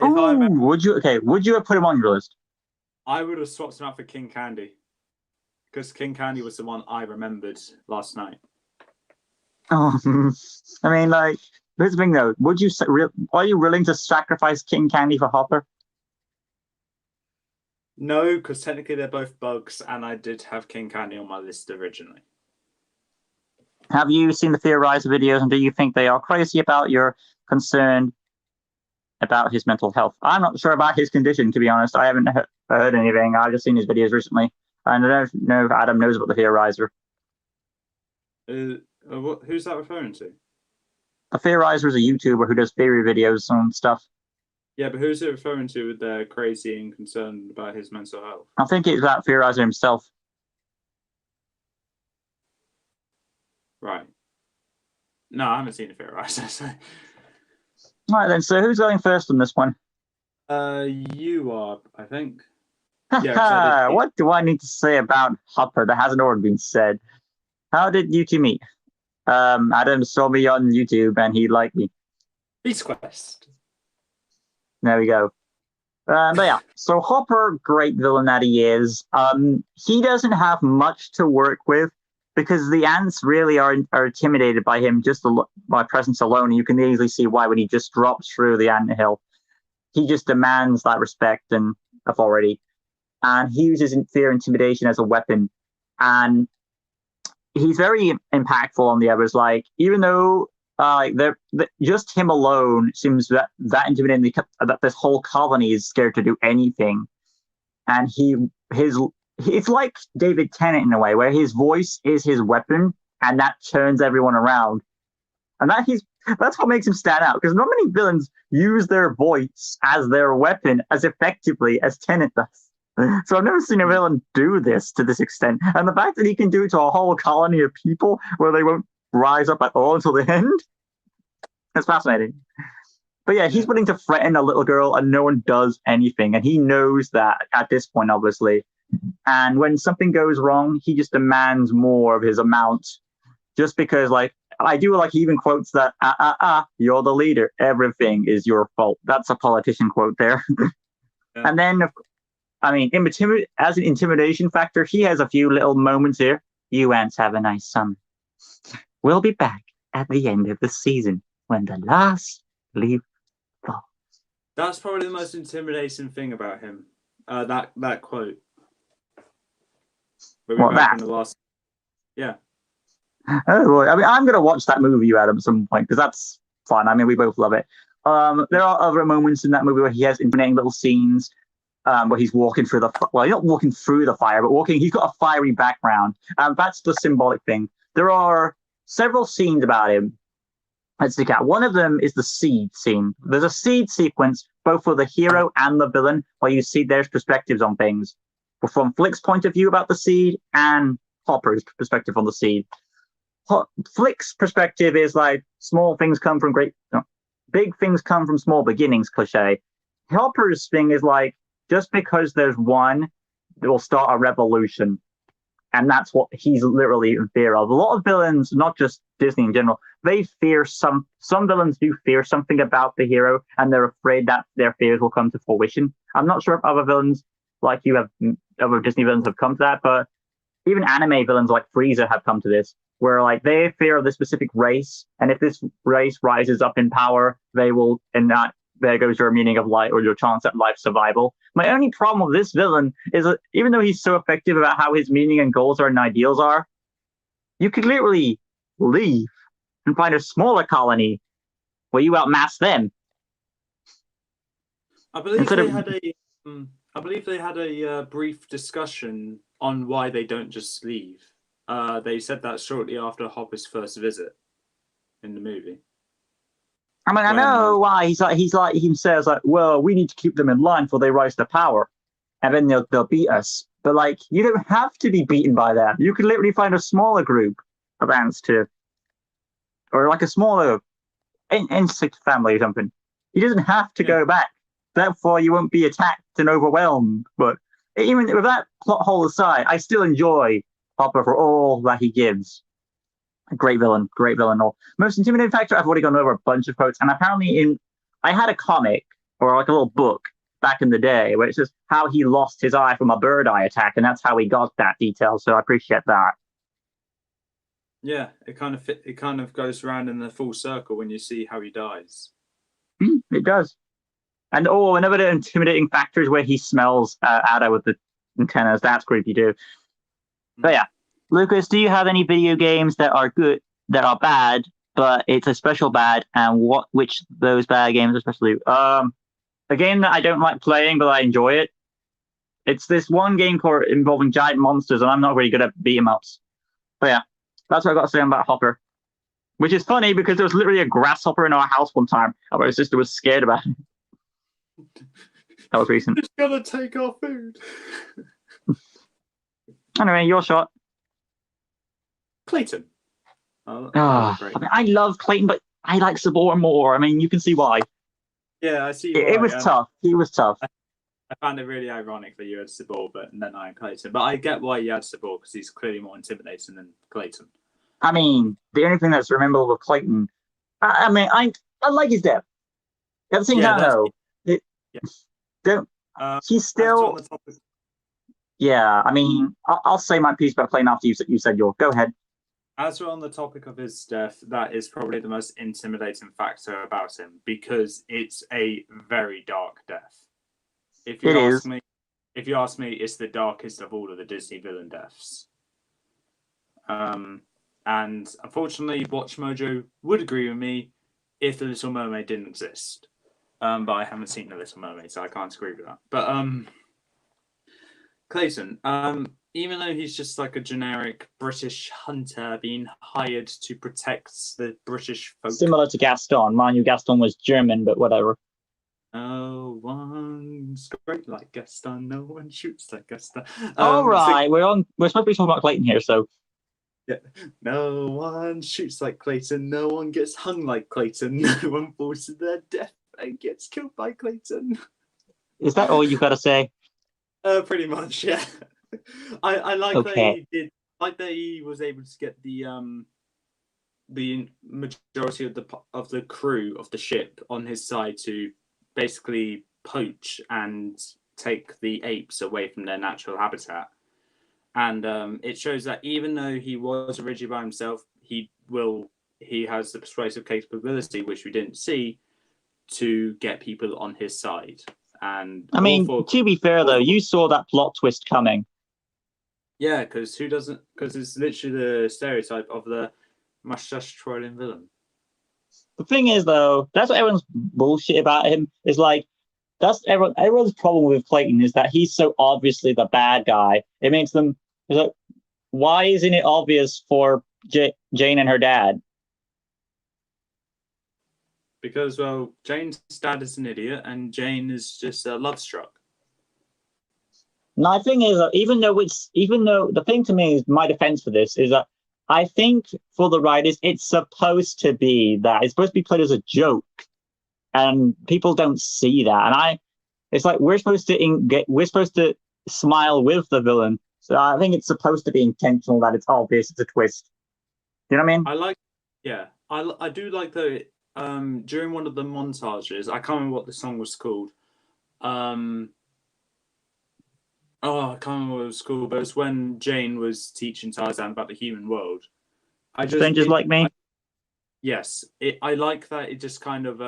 Oh, would you have put him on your list? I would have swapped him out for King Candy. Because King Candy was the one I remembered last night. Oh, I mean, like, here's the thing though. Are you willing to sacrifice King Candy for Hopper? No, because technically they're both bugs, and I did have King Candy on my list originally. Have you seen the Theorizer videos, and do you think they are crazy about your concern about his mental health? I'm not sure about his condition, to be honest. I haven't heard anything. I've just seen his videos recently. And I don't know if Adam knows about the Theorizer. Who's that referring to? The Theorizer is a YouTuber who does theory videos and stuff. Yeah, but who's it referring to with their crazy and concerned about his mental health? I think it's that Theorizer himself. Right. No, I haven't seen the Theorizer. So. All right then. So who's going first on this one? You are, I think. Yeah, because I did. Haha, what do I need to say about Hopper that hasn't already been said? How did you two meet? Adam saw me on YouTube and he liked me. Beast Quest. There we go. But yeah, so Hopper, great villain that he is, he doesn't have much to work with because the ants really are intimidated by him just by presence alone. You can easily see why when he just drops through the ant hill. He just demands that respect and authority. And he uses fear intimidation as a weapon. And he's very impactful on the others. Like, even though just him alone seems that intimidating that this whole colony is scared to do anything. And it's like David Tennant in a way, where his voice is his weapon, and that turns everyone around. And that's what makes him stand out, because not many villains use their voice as their weapon as effectively as Tennant does. So I've never seen a villain do this to this extent. And the fact that he can do it to a whole colony of people where they won't rise up at all until the end, it's fascinating. But yeah, he's willing to threaten a little girl and no one does anything. And he knows that at this point, obviously. And when something goes wrong, he just demands more of his amount. Just because, like, I do like he even quotes that, you're the leader. Everything is your fault. That's a politician quote there. Yeah. And then, I mean, as an intimidation factor, he has a few little moments here. You ants have a nice summer. We'll be back at the end of the season when the last leaf falls. That's probably the most intimidating thing about him. That quote. We'll be What, back that? in the last. Yeah. Oh boy. I mean, I'm going to watch that movie you had at some point because that's fun. I mean, we both love it. There are other moments in that movie where he has intimidating little scenes. Where he's walking through he's not walking through the fire, but he's got a fiery background. That's the symbolic thing. There are several scenes about him. Let's stick out. One of them is the seed scene. There's a seed sequence, both for the hero and the villain, where you see their perspectives on things. From Flick's point of view about the seed and Hopper's perspective on the seed. Flick's perspective is like big things come from small beginnings cliche. Hopper's thing is like, just because there's one, it will start a revolution. And that's what he's literally in fear of. A lot of villains, not just Disney in general, they fear some villains do fear something about the hero, and they're afraid that their fears will come to fruition. I'm not sure if other villains like you have, other Disney villains have come to that, but even anime villains like Frieza have come to this, where like they fear of this specific race, and if this race rises up in power, they will, and that there goes your meaning of life or your chance at life survival. My only problem with this villain is that even though he's so effective about how his meaning and goals and ideals are, you could literally leave and find a smaller colony where you outmass them. I believe they had a brief discussion on why they don't just leave. They said that shortly after Hopper's first visit in the movie. I mean, I know why he says like, well, we need to keep them in line before they rise to power, and then they'll beat us. But like, you don't have to be beaten by them. You could literally find a smaller group of ants or like a smaller insect family or something. He doesn't have to go back. Therefore, you won't be attacked and overwhelmed. But even with that plot hole aside, I still enjoy Hopper for all that he gives. Great villain. Most intimidating factor, I've already gone over a bunch of quotes, and apparently I had a comic or like a little book back in the day where it says how he lost his eye from a bird eye attack, and that's how he got that detail. So I appreciate that. Yeah, it kind of goes around in the full circle when you see how he dies. It does. And another intimidating factor is where he smells Ada with the antennas. That's creepy too. But yeah. Lucas, do you have any video games that are good, that are bad, but it's a special bad, and which those bad games especially? A game that I don't like playing, but I enjoy it. It's this one game involving giant monsters, and I'm not really good at beat 'em ups. But yeah, that's what I got to say about Hopper. Which is funny because there was literally a grasshopper in our house one time, and my sister was scared about it. That was recent. It's gonna take our food. Anyway, your shot. Clayton. I mean, I love Clayton, but I like Sabor more. I mean, you can see why. Yeah, I see It why. was tough. It was tough. I found it really ironic that you had Sabor, but then I had Clayton. But I get why you had Sabor because he's clearly more intimidating than Clayton. I mean, the only thing that's rememberable with Clayton, I mean, I like his death. At the same Yeah, time, though, it, yeah. don't, he's As to still, on the topic, yeah. I mean, I'll say my piece about Clayton after you said yours. Go ahead. as we're on the topic of his death, that is probably the most intimidating factor about him because it's a very dark death. If It you ask is. me, it's the darkest of all of the Disney villain deaths. And unfortunately, Watch Mojo would agree with me if the Little Mermaid didn't exist. But I haven't seen the Little Mermaid, so I can't agree with that. But Clayton, even though he's just like a generic British hunter being hired to protect the British folk, Similar to Gaston. Mind you, Gaston was German, but whatever. no one's great like Gaston. No one shoots like Gaston. All right, we're supposed to be talking about Clayton here, so Yeah. No one shoots like Clayton. No one gets hung like Clayton. No one falls to their death and gets killed by Clayton. is that all you got to say? Pretty much, yeah. I like that Okay. he did. Like that he was able to get the majority of the crew of the ship on his side to basically poach and take the apes away from their natural habitat. And it shows that even though he was originally by himself, he has the persuasive capability, which we didn't see, to get people on his side. And I mean, to be fair though, you saw that plot twist coming. Yeah, because who doesn't? Because it's literally the stereotype of the mustache twirling villain. The thing is though, that's what everyone's bullshit about him. Is like that's everyone's problem with Clayton is that he's so obviously the bad guy. It makes them like, why isn't it obvious for Jane and her dad? Because well, Jane's dad is an idiot, and Jane is just love struck. My thing is, even though the thing to me is my defense for this is that I think for the writers it's supposed to be that it's supposed to be played as a joke, and people don't see that, and it's like we're supposed to smile with the villain, so I think it's supposed to be intentional that it's obvious it's a twist. You know what I mean? I do like that. During one of the montages, I can't remember what the song was called. I can't remember what it was called, but it's when Jane was teaching Tarzan about the human world. Strangers like me. Yes, I like that it just kind of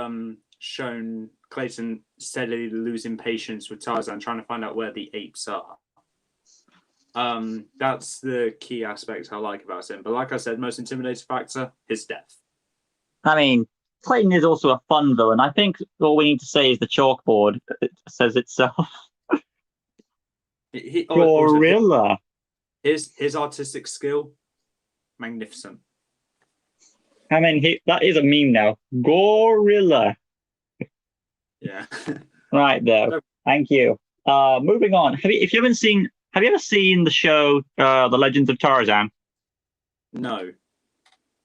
shown Clayton steadily losing patience with Tarzan, trying to find out where the apes are. That's the key aspect I like about him. But like I said, most intimidating factor, his death. I mean, Clayton is also a fun villain. I think all we need to say is the chalkboard says itself. Gorilla. His artistic skill, magnificent. I mean, that is a meme now. Gorilla. Yeah. Right though. Thank you. Moving on. Have you ever seen the show The Legends of Tarzan? No.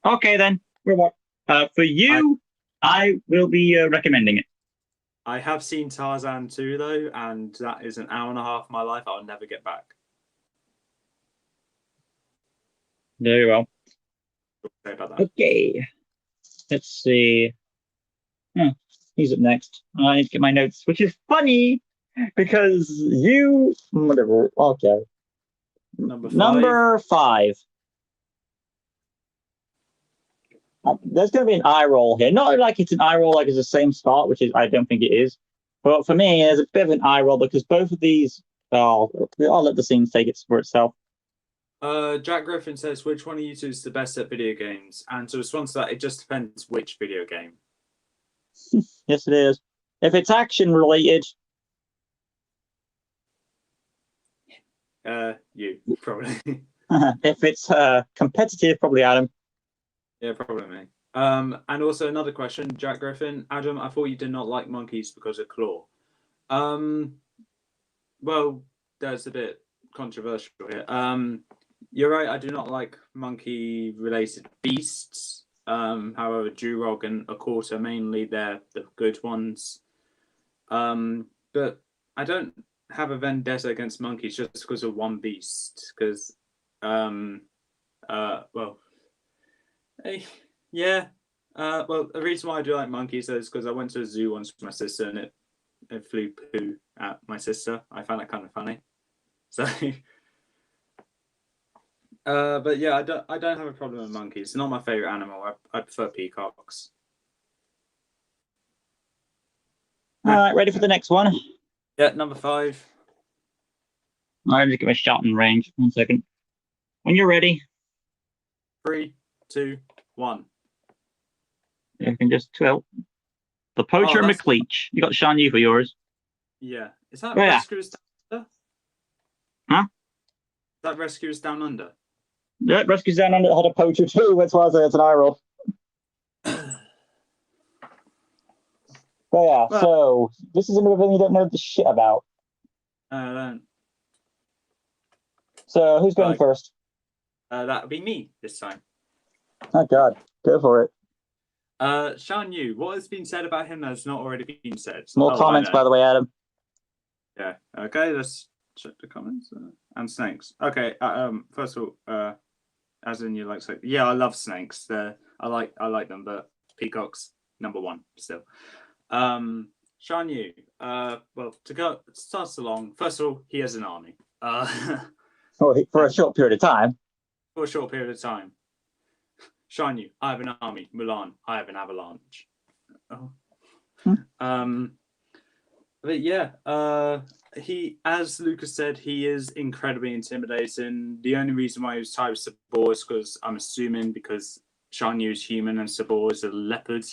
Okay then. For you, I will be recommending it. I have seen Tarzan 2 though, and that is an hour and a half of my life I'll never get back. Very well. Say about that. Okay. Let's see. He's up next. I need to get my notes, which is funny because whatever. Okay. Number five. There's going to be an eye roll here. Not like it's an eye roll like it's the same spot, which is I don't think it is. But for me, there's a bit of an eye roll because both of these. I'll let the scene take it for itself. Jack Griffin says, which one of you two is the best at video games? And to respond to that, it just depends which video game. Yes, it is. If it's action related. You, probably. If it's competitive, probably Adam. Yeah, probably me. And also another question, Jack Griffin. Adam, I thought you did not like monkeys because of claw. Well, there's a bit controversial here. You're right, I do not like monkey-related beasts. However, Durog and Akort are mainly the good ones. But I don't have a vendetta against monkeys just because of one beast. Because, well, yeah. Well, the reason why I do like monkeys is because I went to a zoo once with my sister and it flew poo at my sister. I found that kind of funny. So, but yeah, I don't have a problem with monkeys. It's not my favorite animal. I prefer peacocks. All right, ready for the next one? Yeah, number 5. I'm just give a shot in range. 1 second. When you're ready, 3, 2, 1. you can just twill. The Poacher McLeach. You got Sean Yu for yours. Yeah. Is that yeah. Rescuers Down Under? Huh? Is that Rescuers Down Under? Yeah, Rescuers Down Under had a Poacher too. That's why I say it's an eye roll. But yeah, well, so this is another thing you don't know the shit about. I don't. So who's going first? That would be me this time. Oh God, go for it. Sean Yu, what has been said about him that's not already been said? More comments, by the way, Adam. Yeah. Okay, let's check the comments. And snakes. Okay. First of all, as in you like snakes. Yeah, I love snakes. I like them, but peacocks #1 still. Sean Yu. Well, to start us along. First of all, he has an army. For a short period of time. For a short period of time. Sean Yu, I have an army. Mulan, I have an avalanche. But yeah, he, as Lucas said, he is incredibly intimidating. The only reason why he was tied with Sabor is because I'm assuming because Sean Yu is human and Sabor is a leopard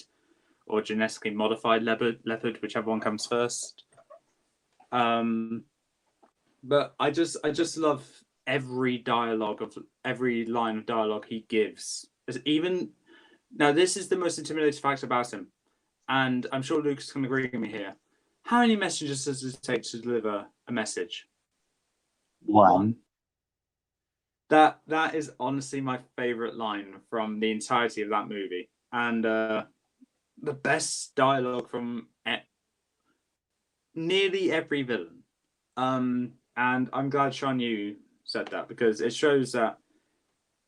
or genetically modified leopard, whichever one comes first. But I just love every line of dialogue he gives. Even now, this is the most intimidating fact about him, and I'm sure Lucas can agree with me here. How many messages does it take to deliver a message? One. That is honestly my favorite line from the entirety of that movie, and the best dialogue from nearly every villain. And I'm glad Sean Yu said that because it shows that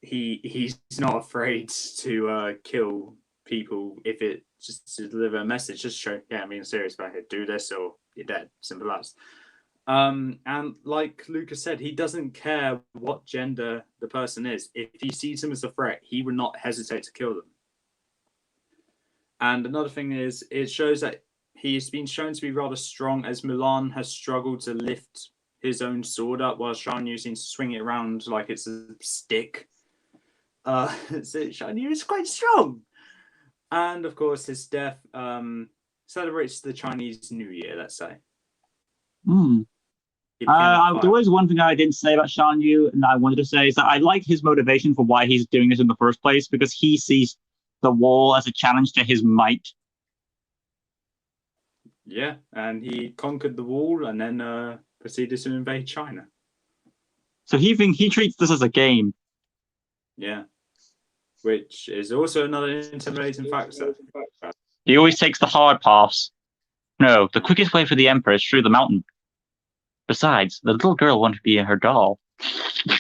he's not afraid to kill people if it just to deliver a message. Just show, yeah, I'm being serious about it. Do this or you're dead. Simple as. And like Lucas said, he doesn't care what gender the person is. If he sees them as a threat, he would not hesitate to kill them. And another thing is, it shows that he's been shown to be rather strong, as Mulan has struggled to lift his own sword up, while Shan Yu seems to swing it around like it's a stick. So Shan Yu is quite strong. And of course, his death celebrates the Chinese New Year, let's say. There was one thing I didn't say about Shan Yu, and I wanted to say is that I like his motivation for why he's doing this in the first place, because he sees the wall as a challenge to his might. Yeah, and he conquered the wall and then proceeded to invade China. So he treats this as a game. Yeah, which is also another intimidating factor. He always takes the hard paths. No, the quickest way for the Emperor is through the mountain. Besides, the little girl wanted to be her doll. We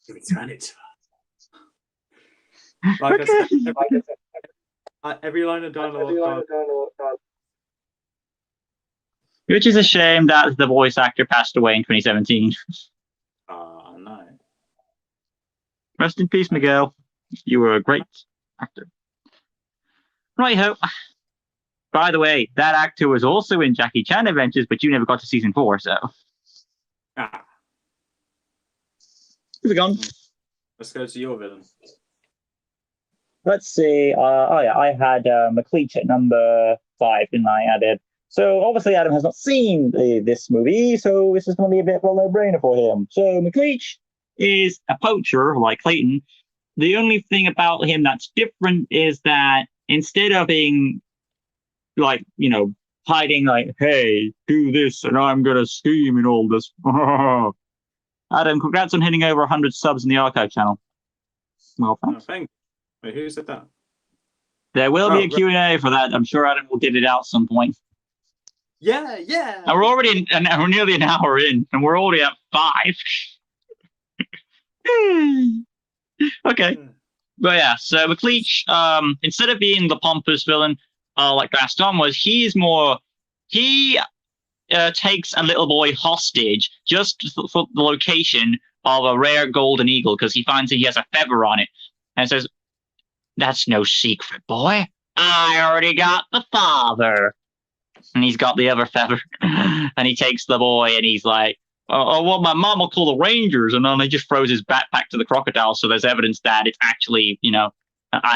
can return it to her. Like I said, every line of dialogue. Which is a shame that the voice actor passed away in 2017. Oh, no. Rest in peace, Miguel. You were a great actor. Righto. By the way, that actor was also in Jackie Chan Adventures, but you never got to season 4, so. Who's it gone? Let's go to your villain. Let's see. I had McLeach at number 5, didn't I? Added. So obviously Adam has not seen this movie, so this is going to be a bit of a no-brainer for him. So McLeach is a poacher like Clayton. The only thing about him that's different is that instead of being like, hiding like, hey, do this and I'm going to scheme and all this. Adam, congrats on hitting over 100 subs in the archive channel. Well, thanks. Thanks. Wait, who said that? There will be a Q&A for that. I'm sure Adam will get it out at some point. Yeah, yeah. And we're already we're nearly an hour in, and we're already at 5. Okay. But yeah, so McLeach, instead of being the pompous villain, like Gaston was, he takes a little boy hostage just for the location of a rare golden eagle because he finds that he has a feather on it, and says, "That's no secret, boy. I already got the father." And he's got the other feather, and he takes the boy, and he's like, "Oh, well, my mom will call the Rangers," and then he just throws his backpack to the crocodile, so there's evidence that it's actually, I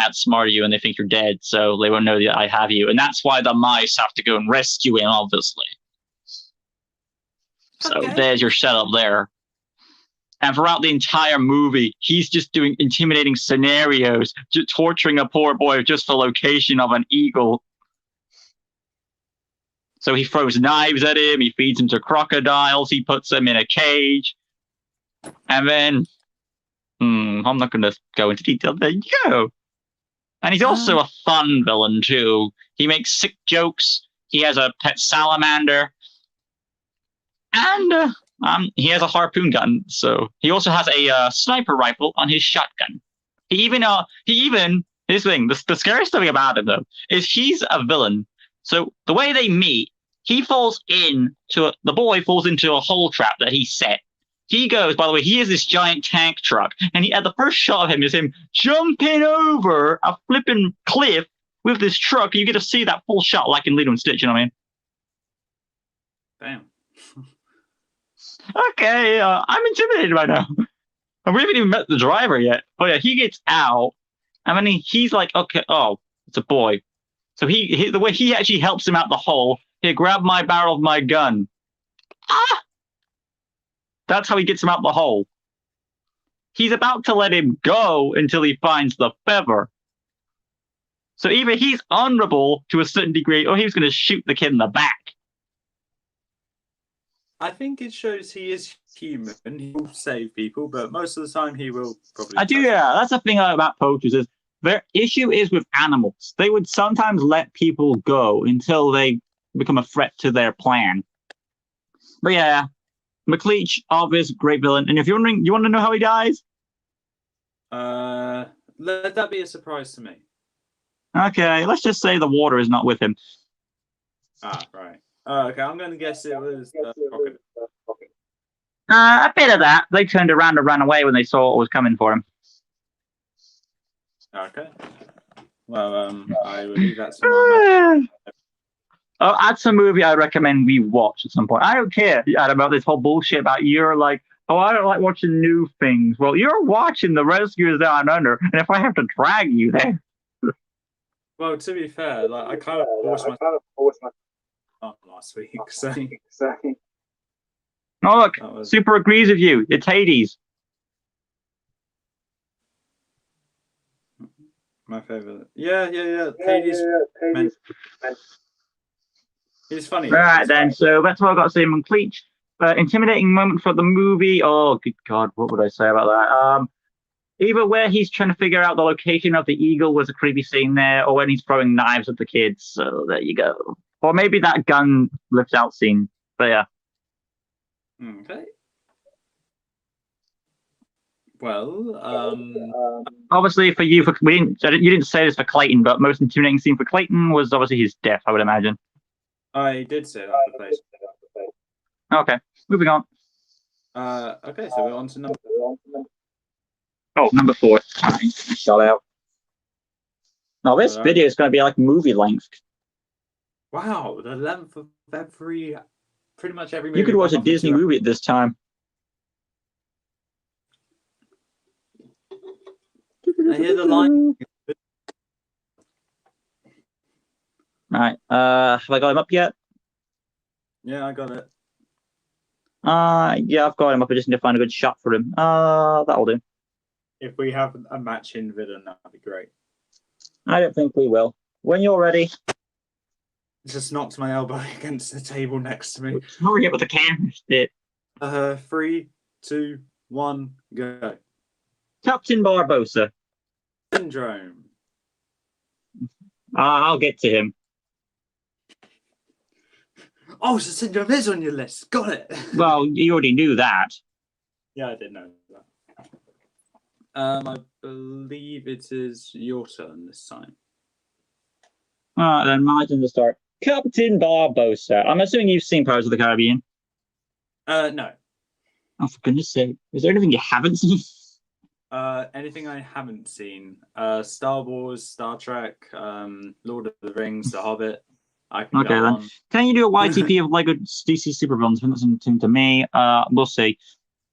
outsmarted you, and they think you're dead, so they won't know that I have you, and that's why the mice have to go and rescue him, obviously. So there's your setup there. And throughout the entire movie, he's just doing intimidating scenarios, torturing a poor boy just for location of an eagle. So he throws knives at him, he feeds him to crocodiles, he puts him in a cage. And then, I'm not going to go into detail. There you go. And he's also a fun villain, too. He makes sick jokes. He has a pet salamander. And he has a harpoon gun. So he also has a sniper rifle on his shotgun. He even, this thing, the scariest thing about him, though, is he's a villain. So the way they meet, the boy falls into a hole trap that he set. He goes, by the way, he has this giant tank truck, and the first shot of him is him jumping over a flipping cliff with this truck. You get to see that full shot like in Lilo and Stitch, you know what I mean? Damn. Okay, I'm intimidated right now. And we haven't even met the driver yet. Oh yeah, he gets out, and then he's like, okay, oh, it's a boy. So the way he actually helps him out the hole, here, grab my barrel of my gun. That's how he gets him out the hole. He's about to let him go until he finds the feather. So either he's honorable to a certain degree, or he was going to shoot the kid in the back. I think it shows he is human. He will save people, but most of the time he will probably. That's the thing about poachers is their issue is with animals. They would sometimes let people go until they become a threat to their plan. But yeah, McLeach, obvious, great villain. And if you're wondering, you want to know how he dies? Let that be a surprise to me. Okay, let's just say the water is not with him. Right. Okay, I'm going to guess it was crocodile. A bit of that. They turned around and ran away when they saw what was coming for him. Okay. Well, I will leave that to my that's a movie I recommend we watch at some point. I don't care about this whole bullshit about you're like, oh, I don't like watching new things. Well, you're watching The Rescuers Down Under, and if I have to drag you there. Well, to be fair, like I kind of forced myself last week, so. Oh, look, Super agrees with you. It's Hades. My favorite. Yeah. Hades. It's funny. Right then, so that's what I've got to say. McLeach, intimidating moment for the movie. Oh, good God, what would I say about that? Either where he's trying to figure out the location of the eagle was a creepy scene there, or when he's throwing knives at the kids. So there you go. Or maybe that gun lifts out scene. But yeah. Okay. Well, obviously for you, you didn't say this for Clayton, but most intimidating scene for Clayton was obviously his death, I would imagine. I did say that for Clayton. Okay, moving on. Okay, so we're on to number. Number 4. Shut out. Now this video is going to be like movie length. Wow, the length of pretty much every movie. You could watch a Disney movie at this time. I hear the line. Right. Have I got him up yet? Yeah, I got it. Yeah, I've got him up. I just need to find a good shot for him. That'll do. If we have a matching villain, that'd be great. I don't think we will. When you're ready. Just knocked my elbow against the table next to me. Hurry up with the camera stick. 3, 2, 1, go. Captain Barbosa. Syndrome. I'll get to him. Oh, so Syndrome is on your list. Got it. Well, you already knew that. Yeah, I did know that. I believe it is your turn this time. Then my turn to start. Captain Barbosa. I'm assuming you've seen Pirates of the Caribbean. No. Oh, for goodness sake. Is there anything you haven't seen? Anything I haven't seen? Star Wars, Star Trek, Lord of the Rings, The Hobbit. I can Okay, go then. on. Can you do a YTP of Lego DC Supervillains? That's something to me. We'll see.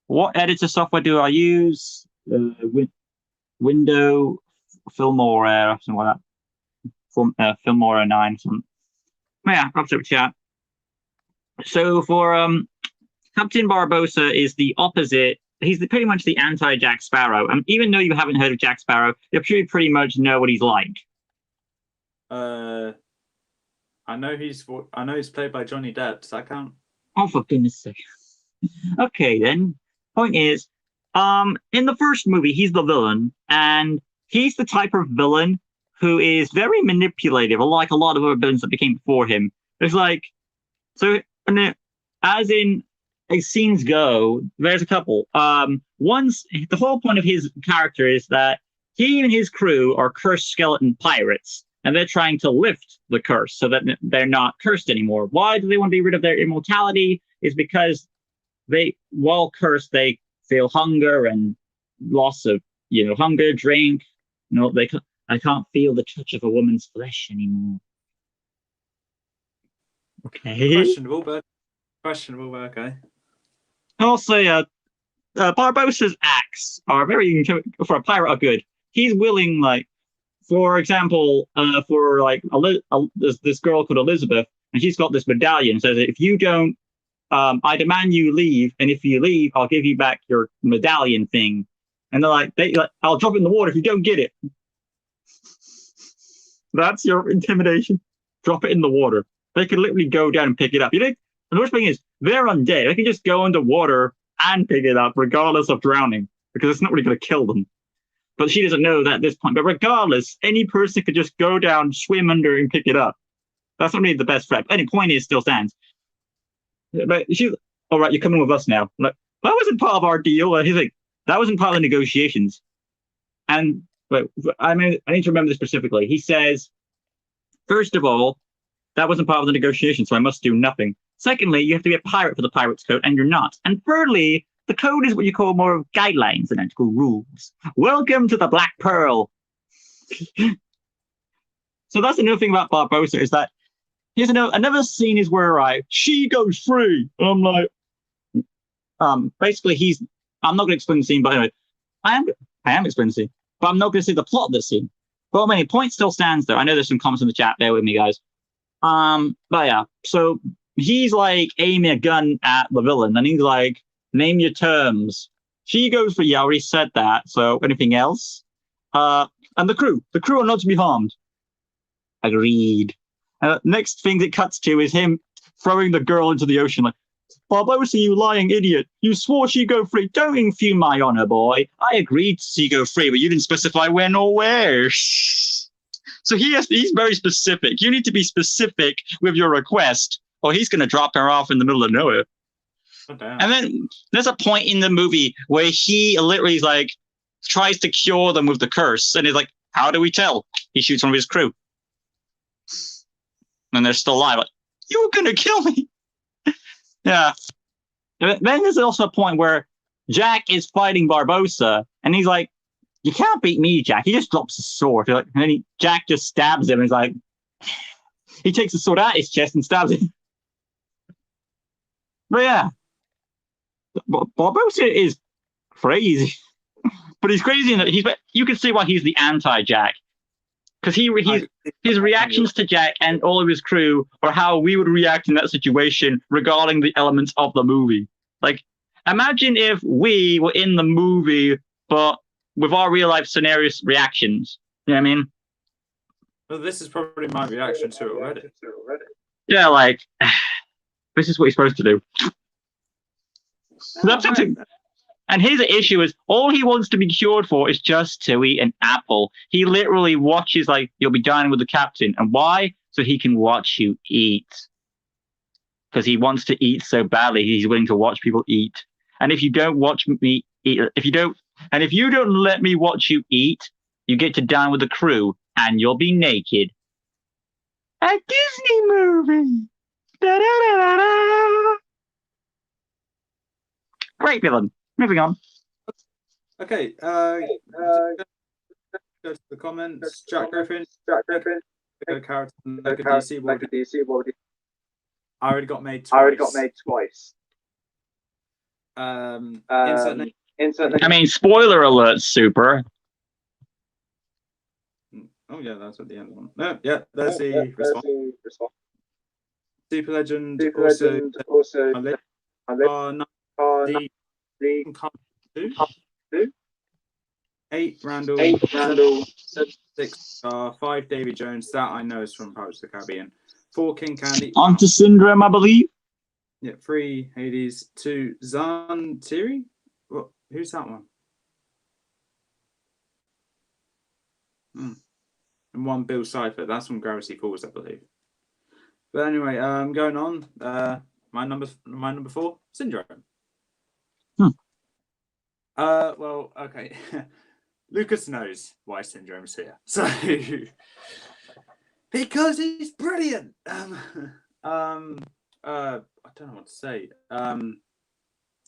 What editor software do I use? Window, Filmora, something like that. Filmora 9. Something. Yeah, I'll chat. So for Captain Barbosa is the opposite. He's pretty much the anti-Jack Sparrow. And even though you haven't heard of Jack Sparrow, you pretty much know what he's like. I know he's played by Johnny Depp. Does that count? Oh, for goodness sake. Okay, then. Point is, in the first movie, he's the villain, and he's the type of villain who is very manipulative, like a lot of other villains that became before him. It's like, so, as in, as scenes go, there's a couple. Once, the whole point of his character is that he and his crew are cursed skeleton pirates, and they're trying to lift the curse so that they're not cursed anymore. Why do they want to be rid of their immortality? Is because while cursed, they feel hunger and loss of, hunger, drink. I can't feel the touch of a woman's flesh anymore. Okay. Questionable, but okay. Also, Barbosa's acts are very, for a pirate, are good. He's willing, for example, there's this girl called Elizabeth, and she's got this medallion. Says if you don't, I demand you leave, and if you leave, I'll give you back your medallion thing. And they're like, I'll drop it in the water if you don't get it. That's your intimidation. Drop it in the water. They could literally go down and pick it up. And the worst thing is, they're undead. They can just go underwater and pick it up, regardless of drowning, because it's not really going to kill them. But she doesn't know that at this point. But regardless, any person could just go down, swim under, and pick it up. That's not really the best threat. Any point is, still stands. But she's, all right, you're coming with us now. Like, that wasn't part of our deal. He's like, that wasn't part of the negotiations. And I need to remember this specifically. He says, first of all, that wasn't part of the negotiation, so I must do nothing. Secondly, you have to be a pirate for the pirate's code, and you're not. And thirdly, the code is what you call more of guidelines than actual rules. Welcome to the Black Pearl. So that's another thing about Barbosa, is that here's another scene is where she goes free. And I'm like, basically I'm not going to explain the scene, but anyway, I am explaining the scene, but I'm not going to say the plot of the scene. But I mean, point still stands though. I know there's some comments in the chat. Bear with me, guys. But yeah, so he's like aiming a gun at the villain, and he's like, name your terms. She goes for, yeah, I already said that. So anything else? And the crew are not to be harmed. Agreed. Next thing it cuts to is him throwing the girl into the ocean, like, Barbosa, you lying idiot. You swore she'd go free. Don't impugn my honor, boy. I agreed to see go free, but you didn't specify when or where. So he's very specific. You need to be specific with your request, or he's going to drop her off in the middle of nowhere. Oh, and then there's a point in the movie where he literally tries to cure them with the curse, and he's like, how do we tell? He shoots one of his crew. And they're still alive. Like, you were going to kill me. Yeah. Then there's also a point where Jack is fighting Barbosa, and he's like, you can't beat me, Jack. He just drops his sword. And then Jack just stabs him, and he's like, he takes the sword out his chest and stabs him. But yeah, Barbosa is crazy. But he's crazy in that you can see why he's the anti-Jack. Because his reactions to Jack and all of his crew are how we would react in that situation regarding the elements of the movie. Like, imagine if we were in the movie, but with our real life scenarios reactions. You know what I mean? Well, this is probably my reaction to it already. Yeah, like, this is what you're supposed to do. That's something. And his issue is all he wants to be cured for is just to eat an apple. He literally watches, like, you'll be dining with the captain. And why? So he can watch you eat. because he wants to eat so badly. He's willing to watch people eat. And if you don't watch me eat, if you don't let me watch you eat, you get to dine with the crew, and you'll be naked. A Disney movie. Da-da-da-da-da. Great villain. Moving on. Okay. Go to the comments. Jack Griffin. Go character. Look at DC. I already got made twice. Insert name. I mean, spoiler alert, Super. Oh yeah, that's at the end one. No, yeah, there's the response. Super Legend also. The 8 Randall, 6 5 Davy Jones. That I know is from Pirates of the Caribbean. 4 King Candy. Onto Syndrome, I believe. Yeah, 3 Hades. 2 Zan Tiri. What? Who's that one? And 1 Bill Cipher. That's from Gravity Falls, I believe. But anyway, going on. My number 4, Syndrome. Well, okay. Lucas knows why Syndrome's here. So because he's brilliant. I don't know what to say.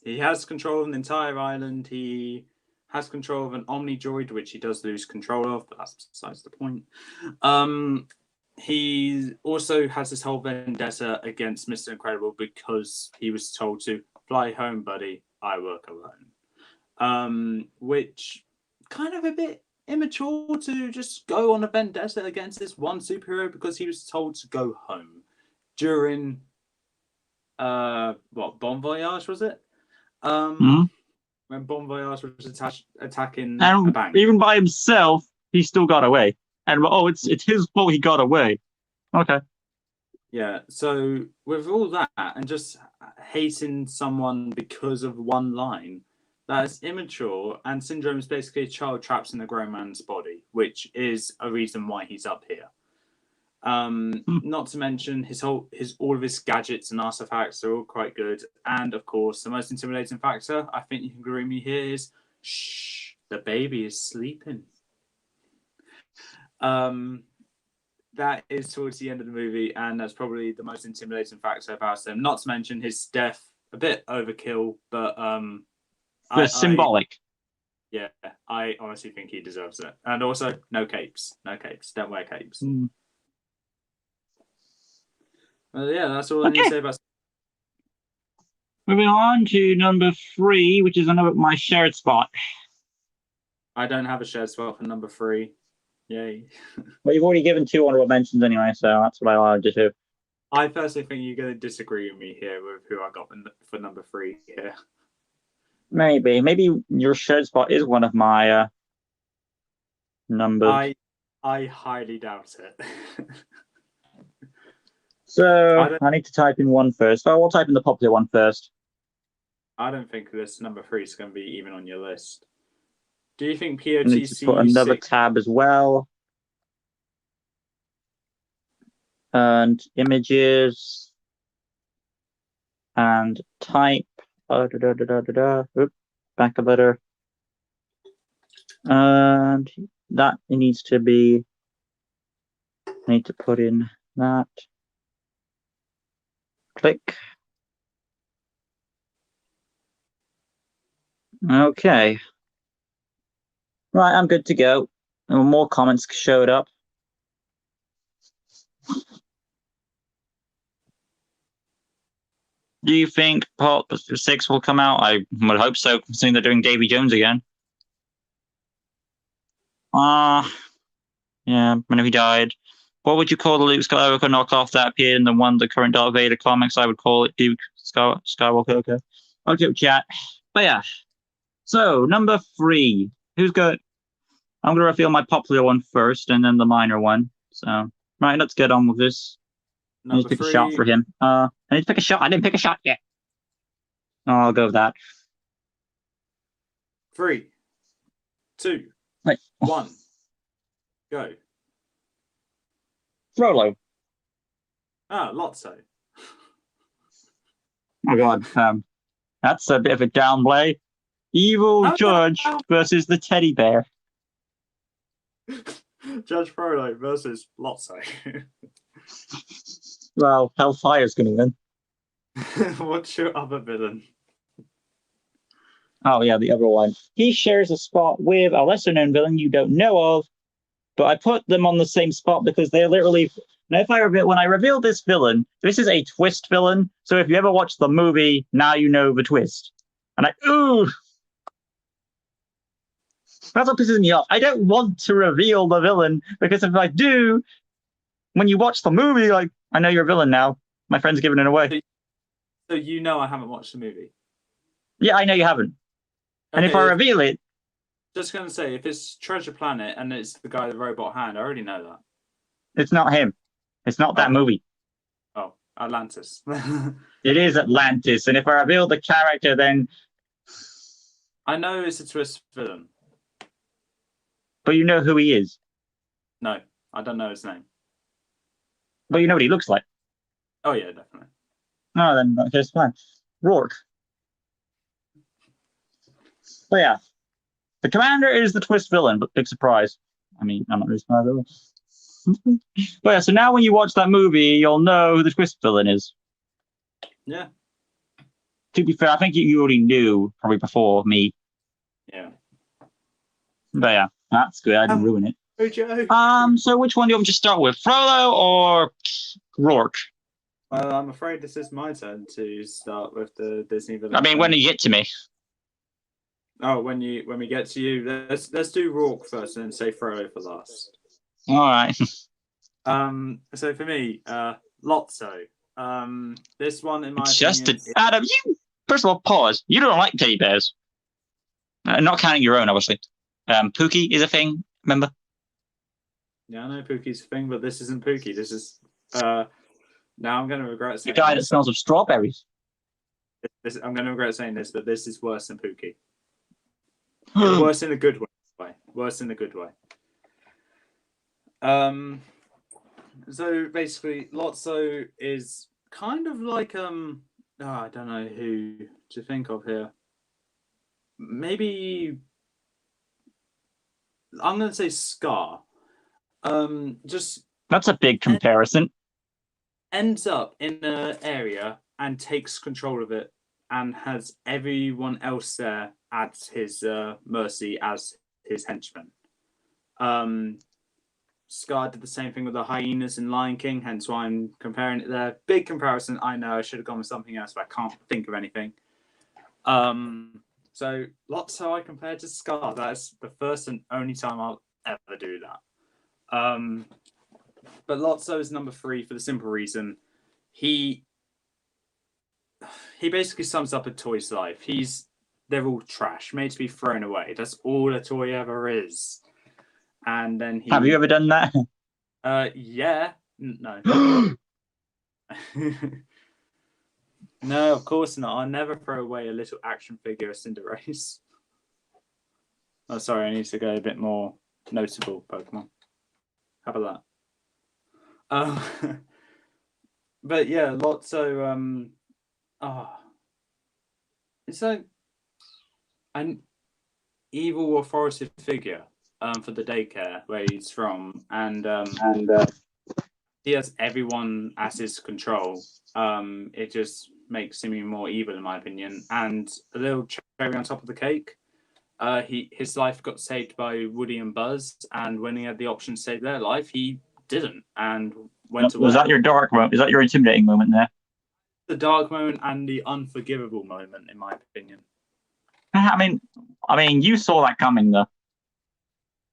He has control of an entire island. He has control of an Omni droid, which he does lose control of, but that's besides the point. He also has this whole vendetta against Mr. Incredible because he was told to fly home, buddy. I work alone. Which kind of a bit immature to just go on a vendetta against this one superhero because he was told to go home during Bon Voyage, was it? When Bon Voyage was attacking a bank. Even by himself, he still got away. And it's his fault he got away. Okay. Yeah, so with all that and just hating someone because of one line, that is immature, and Syndrome is basically a child trapped in a grown man's body, which is a reason why he's up here. Not to mention all of his gadgets and artifacts are all quite good, and of course, the most intimidating factor, I think you can agree with me here, is shh, the baby is sleeping. That is towards the end of the movie, and that's probably the most intimidating factor about him. Not to mention his death, a bit overkill, but symbolic. I honestly think he deserves it. And also, no capes. Don't wear capes. Well, yeah, that's all I need to say about. Moving on to number 3, which is my shared spot. I don't have a shared spot for number 3. Yay. Well, you've already given 2 honorable mentions anyway, so that's what I allowed you to. I personally think you're going to disagree with me here with who I got for number 3 here. Maybe your shared spot is one of my numbers. I highly doubt it. So I need to type in one first. Oh, we'll type in the popular one first. I don't think this number 3 is going to be even on your list. Do you think POTC? I need to put another tab as well. And images. And type. Oops, back a letter. And that needs to be. I need to put in that. Click. Okay. Right, I'm good to go. And more comments showed up. Do you think Part 6 will come out? I would hope so, considering they're doing Davy Jones again. Yeah, when he died. What would you call the Luke Skywalker knockoff that appeared in the current Darth Vader comics? I would call it Duke Skywalker. Okay. Okay, chat. But yeah. So, number 3. Who's good? I'm going to reveal my popular one first and then the minor one. So, right, let's get on with this. I need to pick a shot for him. I need to pick a shot. I didn't pick a shot yet. Oh, I'll go with that. 3, 2, 1, go. Frollo. Lotso. Oh god, that's a bit of a downplay. Evil Oh, Judge no. versus the teddy bear. Judge Frodo versus Lotso. Well, Hellfire's going to win. What's your other villain? Oh yeah, the other one. He shares a spot with a lesser-known villain you don't know of, but I put them on the same spot because they're literally. Now, when I reveal this villain, this is a twist villain. So if you ever watch the movie, now you know the twist. And that's what pisses me off. I don't want to reveal the villain because if I do, when you watch the movie, like I know you're a villain now. My friend's giving it away. So you know I haven't watched the movie. Yeah, I know you haven't. And if I reveal it, just gonna say, if it's Treasure Planet and it's the guy with the robot hand, I already know that. It's not him. It's not that movie. Oh, Atlantis. It is Atlantis, and if I reveal the character, then I know it's a twist villain. But you know who he is. No, I don't know his name. But you know what he looks like. Oh yeah, definitely. No, then okay, it's fine. Rourke. But yeah, the commander is the twist villain, but big surprise. I mean, I'm not really surprised at all. But yeah, so now when you watch that movie, you'll know who the twist villain is. Yeah. To be fair, I think you already knew probably before me. Yeah. But yeah, that's good. I didn't ruin it. So which one do you want me to start with, Frollo or Rourke? Well, I'm afraid this is my turn to start with the Disney villain. I mean, when you get to me. Oh, when we get to you, let's do Rourke first and then say Frollo for last. All right. So for me, Lotso. This one in my opinion, Adam, you first of all pause. You don't like teddy bears. Not counting your own, obviously. Pookie is a thing, remember? Yeah, I know Pookie's a thing, but this isn't Pookie. This is now I'm gonna regret saying the guy that smells of strawberries. I'm gonna regret saying this, but this is worse than Pookie. Worse in a good way. Worse in a good way. So basically, Lotso is kind of like I don't know who to think of here. Maybe I'm gonna say Scar. Just that's a big comparison. Ends up in an area and takes control of it and has everyone else there at his mercy as his henchmen. Scar did the same thing with the hyenas in Lion King, hence why I'm comparing it there. Big comparison. I know I should have gone with something else, but I can't think of anything. So Lotso I compared to Scar. That is the first and only time I'll ever do that. But Lotso is number 3 for the simple reason he basically sums up a toy's life. They're all trash, made to be thrown away. That's all a toy ever is. And then have you ever done that? Yeah. No. No, of course not. I'll never throw away a little action figure of Cinderace. Oh, sorry, I need to go a bit more notable Pokemon. How about that? But yeah, Lotso. It's like an evil authoritative figure for the daycare where he's from, and he has everyone at his control. It just makes him even more evil, in my opinion. And a little cherry on top of the cake, his life got saved by Woody and Buzz, and when he had the option to save their life, he didn't and went away. Was that your dark moment? Is that your intimidating moment there? The dark moment and the unforgivable moment, in my opinion. I mean, you saw that coming, though.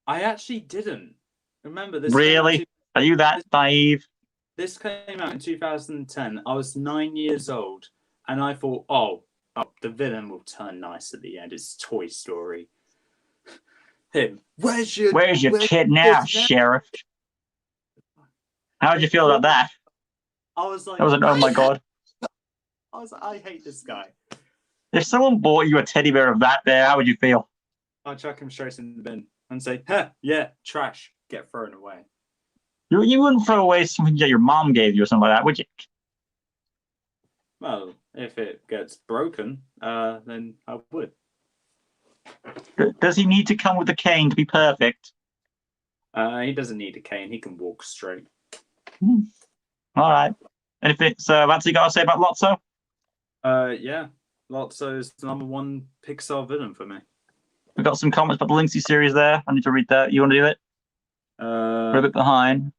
I actually didn't. Remember this? Really? Are you that naive? This came out in 2010. I was 9 years old, and I thought, oh, the villain will turn nice at the end. It's Toy Story. Him. Where's your kid now, Sheriff? How did you feel about that? I was like, oh my god. I was like, I hate this guy. If someone bought you a teddy bear of that there, how would you feel? I'd chuck him straight in the bin and say, yeah, trash, get thrown away. You wouldn't throw away something that your mom gave you or something like that, would you? Well, if it gets broken, then I would. Does he need to come with a cane to be perfect? He doesn't need a cane. He can walk straight. All right. Anything? So that's what you got to say about Lotso? Yeah. Lotso is the #1 Pixar villain for me. We've got some comments about the Linksy series there. I need to read that. You want to do it? We're a bit behind.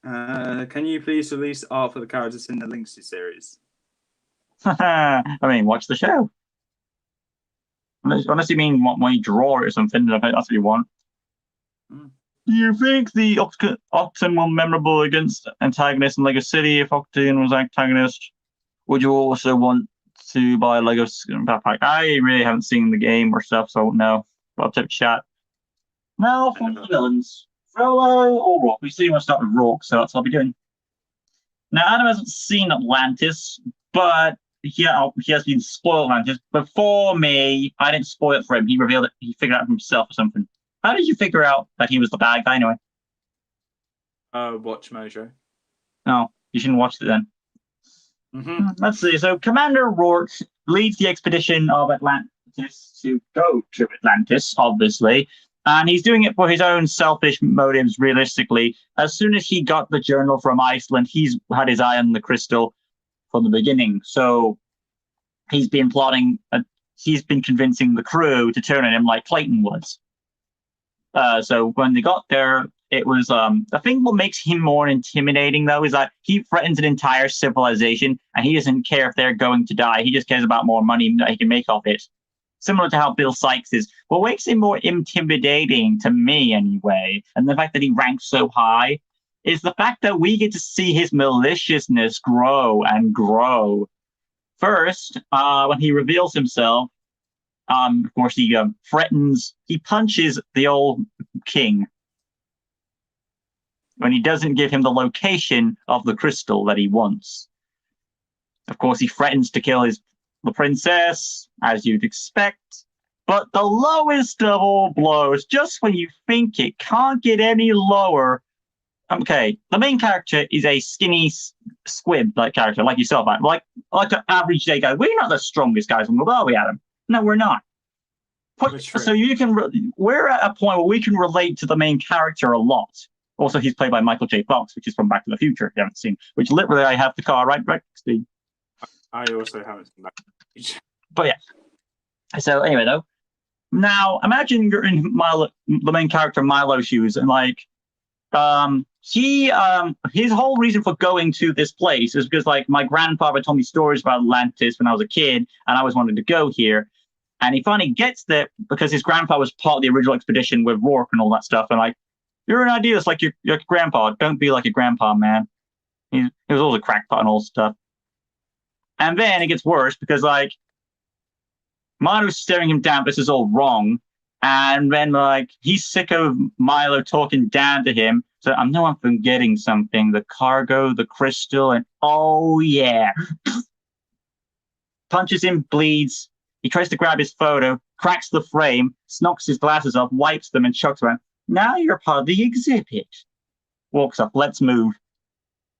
Can you please release art for the characters in the Linksy series? I mean, watch the show. Unless you mean when you draw it or something, that's what you want. Do you think the Octon were memorable against antagonists in Lego City if Octon was antagonist? Would you also want to buy Lego backpack? I really haven't seen the game or stuff, so I won't know. But I'll take chat. Now for the villains. Frollo or Rourke? We see we'll start with Rourke, so that's what I'll be doing. Now, Adam hasn't seen Atlantis, but he has been spoiled Atlantis. Before me, I didn't spoil it for him. He revealed it. He figured it out for himself or something. How did you figure out that he was the bad guy anyway? Watch Mojo. No, you shouldn't watch it then. Let's see. So Commander Rourke leads the expedition of Atlantis to go to Atlantis, obviously. And he's doing it for his own selfish motives, realistically. As soon as he got the journal from Iceland, he's had his eye on the crystal from the beginning. So he's been plotting, he's been convincing the crew to turn on him like Clayton was. So when they got there, it was the thing what makes him more intimidating though is that he threatens an entire civilization and he doesn't care if they're going to die. He just cares about more money that he can make off it. Similar to how Bill Sykes is. What makes him more intimidating to me anyway, and the fact that he ranks so high, is the fact that we get to see his maliciousness grow and grow. First, when he reveals himself, of course, he threatens, he punches the old king when he doesn't give him the location of the crystal that he wants. Of course, he threatens to kill the princess, as you'd expect. But the lowest of all blows, just when you think it can't get any lower. Okay, the main character is a skinny squib-like character, like yourself, like an average day guy. We're not the strongest guys in the world, are we, Adam? No, we're not. So we're at a point where we can relate to the main character a lot. Also, he's played by Michael J. Fox, which is from Back to the Future, if you haven't seen, which literally I have the car right next to. I also haven't seen Back to the Future. But yeah. So anyway, though, now imagine you're in the main character Milo's shoes, and like, his whole reason for going to this place is because like my grandfather told me stories about Atlantis when I was a kid, and I always wanted to go here. And he finally gets there because his grandpa was part of the original expedition with Rourke and all that stuff. And like, you're an idealist like your grandpa. Don't be like your grandpa, man. He was always a crackpot and all stuff. And then it gets worse because like, Milo's staring him down. This is all wrong. And then like, he's sick of Milo talking down to him. So I know I'm forgetting something. The cargo, the crystal, and oh yeah. Punches him, bleeds. He tries to grab his photo, cracks the frame, knocks his glasses off, wipes them, and chucks them. Now you're part of the exhibit. Walks up, let's move.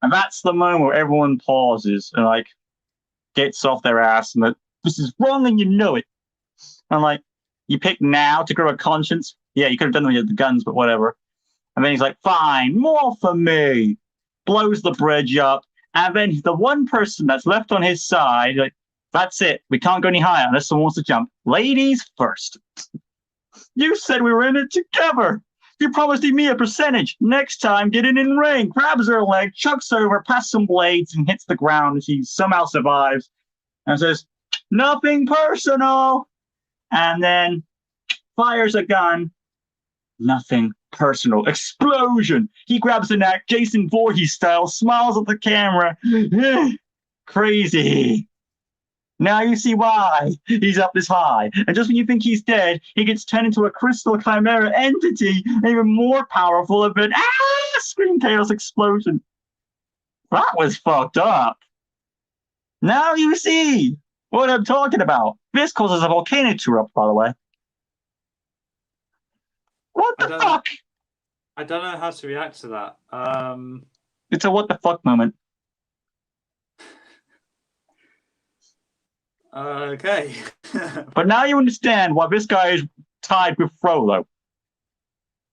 And that's the moment where everyone pauses and like gets off their ass and like, this is wrong and you know it. And like, you pick now to grow a conscience. Yeah, you could have done it with the guns, but whatever. And then he's like, fine, more for me. Blows the bridge up. And then the one person that's left on his side, like, that's it. We can't go any higher unless someone wants to jump. Ladies first. You said we were in it together. You promised me a percentage. Next time, get in ring. Grabs her leg, chucks over, past some blades, and hits the ground. And she somehow survives. And says, nothing personal. And then fires a gun. Nothing personal. Explosion. He grabs the neck, Jason Voorhees style, smiles at the camera. Crazy. Now you see why he's up this high. And just when you think he's dead, he gets turned into a crystal chimera entity, even more powerful of an scream chaos explosion. That was fucked up. Now you see what I'm talking about. This causes a volcano to erupt, by the way. What the fuck? I don't know how to react to that. It's a what the fuck moment. Okay. But now you understand why this guy is tied with Frollo.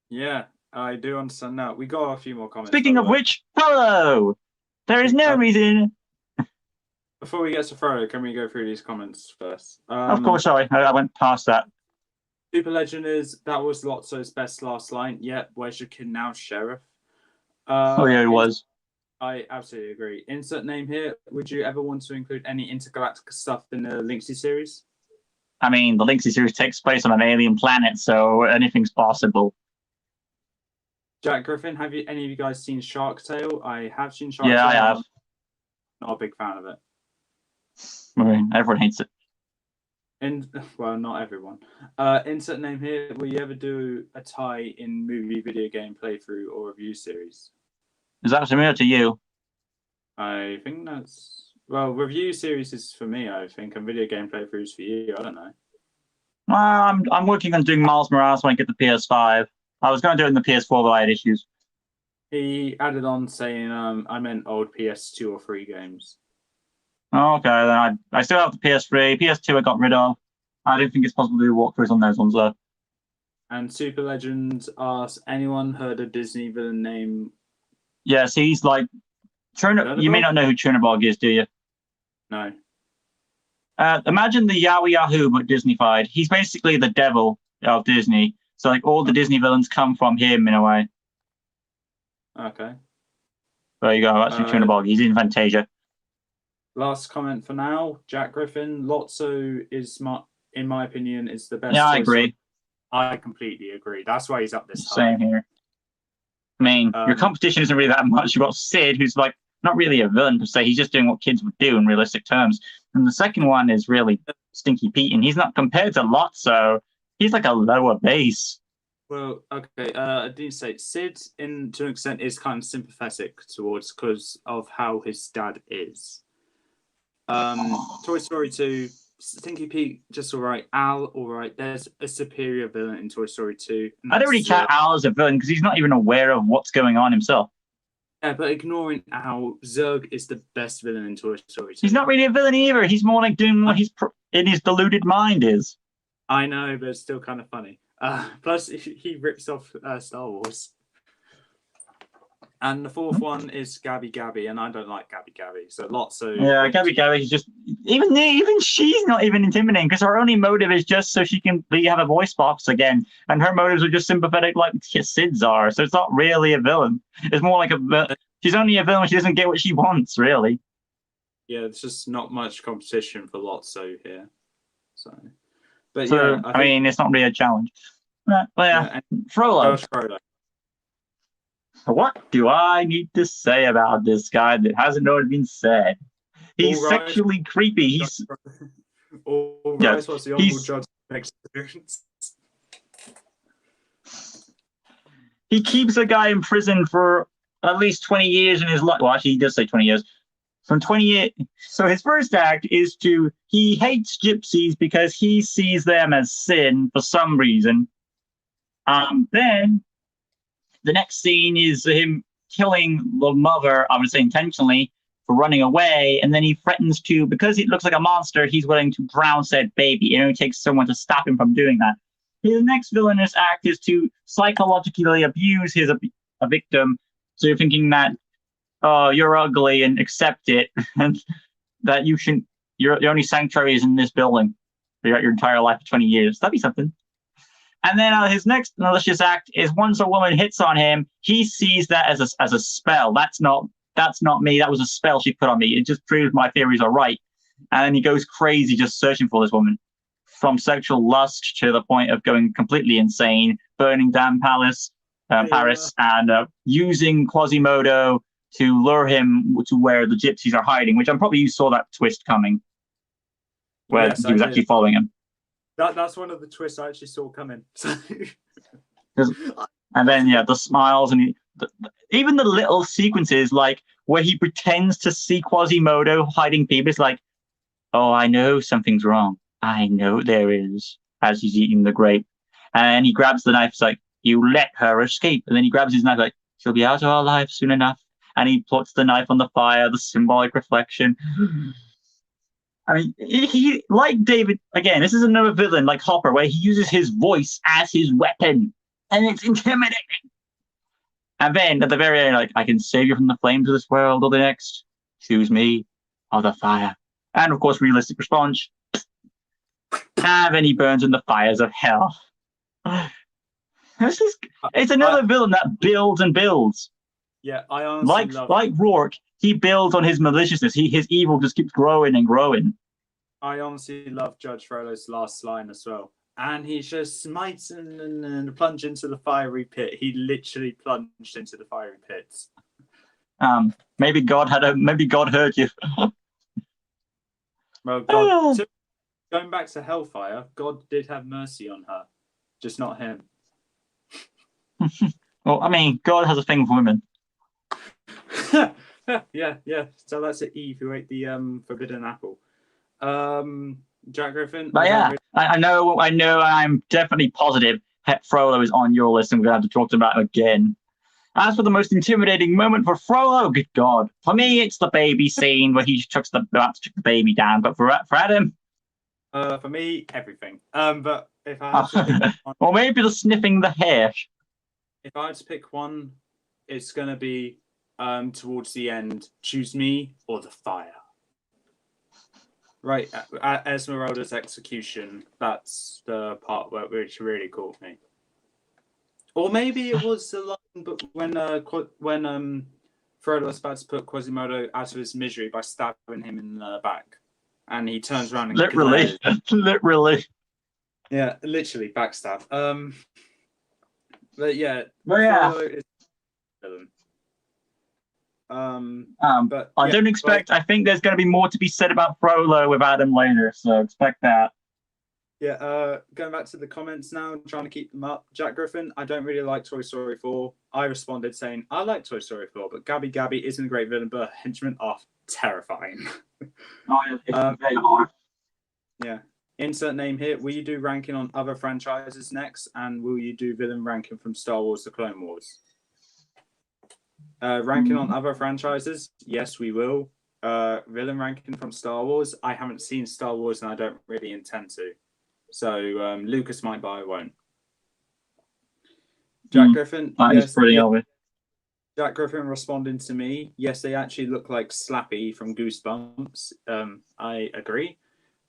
Yeah, I do understand now. We got a few more comments. Speaking of which, Frollo! There is no reason. Before we get to Frodo, can we go through these comments first? Of course, sorry, I went past that. Super Legend is that was Lotso's best last line. Yep, where's your kid now, Sheriff? Oh yeah, it was. I absolutely agree. Insert name here. Would you ever want to include any intergalactic stuff in the Linksy series? I mean, the Linksy series takes place on an alien planet, so anything's possible. Jack Griffin, have any of you guys seen Shark Tale? I have seen Shark Yeah, Tale. I have. Not a big fan of it. I mean, everyone hates it. Well, not everyone. Insert name here. Will you ever do a tie-in movie, video game playthrough, or review series? Is that similar to you? I think that's review series is for me. I think, and video game playthroughs for you. I don't know. Well, I'm working on doing Miles Morales when I get the PS5. I was going to do it in the PS4, but I had issues. He added on saying, I meant old PS2 or 3 games. Oh, okay, then I still have the PS3. PS2 I got rid of. I don't think it's possible to do walkthroughs on those ones, though. And Super Legends asks, anyone heard a Disney villain name? Yes, he's like... You may not know who Chernobog is, do you? No. Imagine the Yowie Yahoo, but Disneyfied. He's basically the devil of Disney. So, like, all the Disney villains come from him, in a way. Okay. There you go. That's Chernobog. He's in Fantasia. Last comment for now. Jack Griffin. Lotso is, in my opinion, is the best. Yeah, I agree. I completely agree. That's why he's up this high. Same here. I mean, your competition isn't really that much. You've got Sid, who's like not really a villain per se. He's just doing what kids would do in realistic terms. And the second one is really Stinky Pete, and he's not compared to Lotso. He's like a lower base. Well, okay. I didn't say Sid, to an extent, is kind of sympathetic towards because of how his dad is. Toy Story 2, Stinky Pete, just all right. Al, all right. There's a superior villain in Toy Story 2. I don't really count Al as a villain because he's not even aware of what's going on himself. Yeah, but ignoring Al, Zurg is the best villain in Toy Story 2. He's not really a villain either. He's more like doing what he's in his deluded mind is. I know, but it's still kind of funny. Plus, he rips off Star Wars. And the fourth one is Gabby Gabby, and I don't like Gabby Gabby, so lots of... Yeah, Gabby Gabby is just... Even she's not even intimidating, because her only motive is just so she can have a voice box again, and her motives are just sympathetic like Sid's are, so it's not really a villain. It's more like she's only a villain when she doesn't get what she wants, really. Yeah, there's just not much competition for Lotso here. But yeah, I mean, it's not really a challenge. But yeah, Frollo. What do I need to say about this guy that hasn't already been said? He's sexually creepy. He's what's the honorable judge experience? He keeps a guy in prison for at least 20 years in his life. Well, actually, he does say 20 years. From 20 years. So his first act is he hates gypsies because he sees them as sin for some reason. Then the next scene is him killing the mother, I would say intentionally, for running away. And then he threatens to, because it looks like a monster, he's willing to drown said baby. It only takes someone to stop him from doing that. His next villainous act is to psychologically abuse a victim. So you're thinking that, oh, you're ugly and accept it, and that your only sanctuary is in this building throughout your entire life of 20 years. That'd be something. And then his next malicious act is once a woman hits on him, he sees that as a spell. That's not me. That was a spell she put on me. It just proves my theories are right. And then he goes crazy just searching for this woman, from sexual lust to the point of going completely insane, burning down Paris, and using Quasimodo to lure him to where the gypsies are hiding, which I'm probably you saw that twist coming, where he was actually following him. That's one of the twists I actually saw coming. And then, the smiles and even the little sequences, like where he pretends to see Quasimodo hiding people. It's like, oh, I know something's wrong. I know there is, as he's eating the grape. And he grabs the knife. It's like, you let her escape. And then he grabs his knife, like, she'll be out of our lives soon enough. And he puts the knife on the fire, the symbolic reflection. I mean, he like David again. This is another villain like Hopper, where he uses his voice as his weapon, and it's intimidating. And then at the very end, like, I can save you from the flames of this world or the next. Choose me or the fire. And of course, realistic response. And then he burns in the fires of hell. This is, it's another villain that builds and builds. Yeah, I honestly like Rourke, he builds on his maliciousness. His evil just keeps growing and growing. I honestly love Judge Frollo's last line as well. And he just smites and plunge into the fiery pit. He literally plunged into the fiery pits. Maybe God heard you. Well, God, going back to Hellfire, God did have mercy on her, just not him. Well, I mean, God has a thing for women. yeah. So that's it. Eve who ate the forbidden apple. Jack Griffin. But yeah, I know. I'm definitely positive Frollo is on your list, and we're gonna have to talk about it again. As for the most intimidating moment for Frollo, good God, for me it's the baby scene where he chucks about to chuck the baby down. But for Adam, for me everything. But if I had to pick one, or maybe the sniffing the hair. If I had to pick one, it's gonna be towards the end. Choose me or the fire. Right, at Esmeralda's execution, that's the part which really caught me. Or maybe it was the line, but when Frodo was about to put Quasimodo out of his misery by stabbing him in the back, and he turns around and literally. Yeah, literally backstab. But yeah, Frodo is villain. But I don't expect. I think there's going to be more to be said about Frollo with Adam later, so expect that. Yeah, going back to the comments now, trying to keep them up. Jack Griffin, I don't really like Toy Story 4. I responded saying, I like Toy Story 4, but Gabby isn't a great villain, but henchmen are terrifying. It's very hard. Yeah. Insert name here. Will you do ranking on other franchises next? And will you do villain ranking from Star Wars The Clone Wars? Ranking on other franchises? Yes, we will. Villain ranking from Star Wars? I haven't seen Star Wars and I don't really intend to. So Lucas might, but I won't. Jack Griffin. That is pretty obvious. Jack Griffin responding to me. Yes, they actually look like Slappy from Goosebumps. I agree.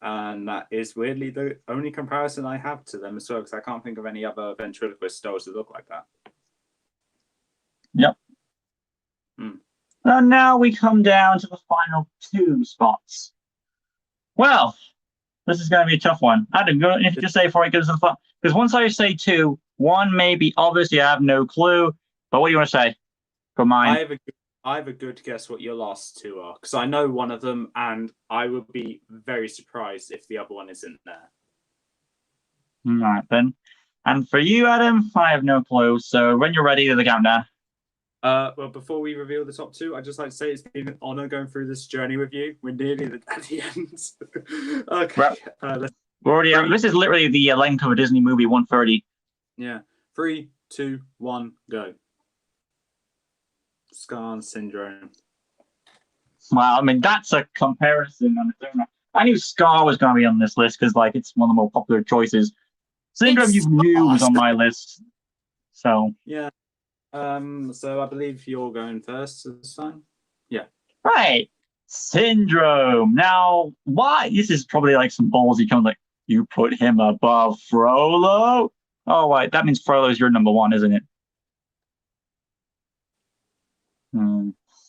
And that is weirdly the only comparison I have to them as well, because I can't think of any other ventriloquist dolls that look like that. Yep. And now we come down to the final two spots. Well, this is going to be a tough one. Adam, if you just say before it goes to the final, because once I say two, one may be obvious, you have no clue. But what do you want to say for mine? I have a good guess what your last two are, because I know one of them, and I would be very surprised if the other one isn't there. All right, then. And for you, Adam, I have no clue. So when you're ready, the countdown. Well, before we reveal the top two, I'd just like to say it's been an honor going through this journey with you. We're nearly at the end. Okay. We're already out. This is literally the length of a Disney movie, 1:30. Yeah. 3, 2, 1, go. Scar syndrome. Well, I mean, that's a comparison on its own. I knew Scar was going to be on this list because, like, it's one of the more popular choices. Syndrome, you knew was on my list. So. Yeah. So I believe you're going first this time. Yeah. Right. Syndrome. Now, why? This is probably like some ballsy comment, like, you put him above Frollo? Oh, wait, that means Frollo's your number one, isn't it?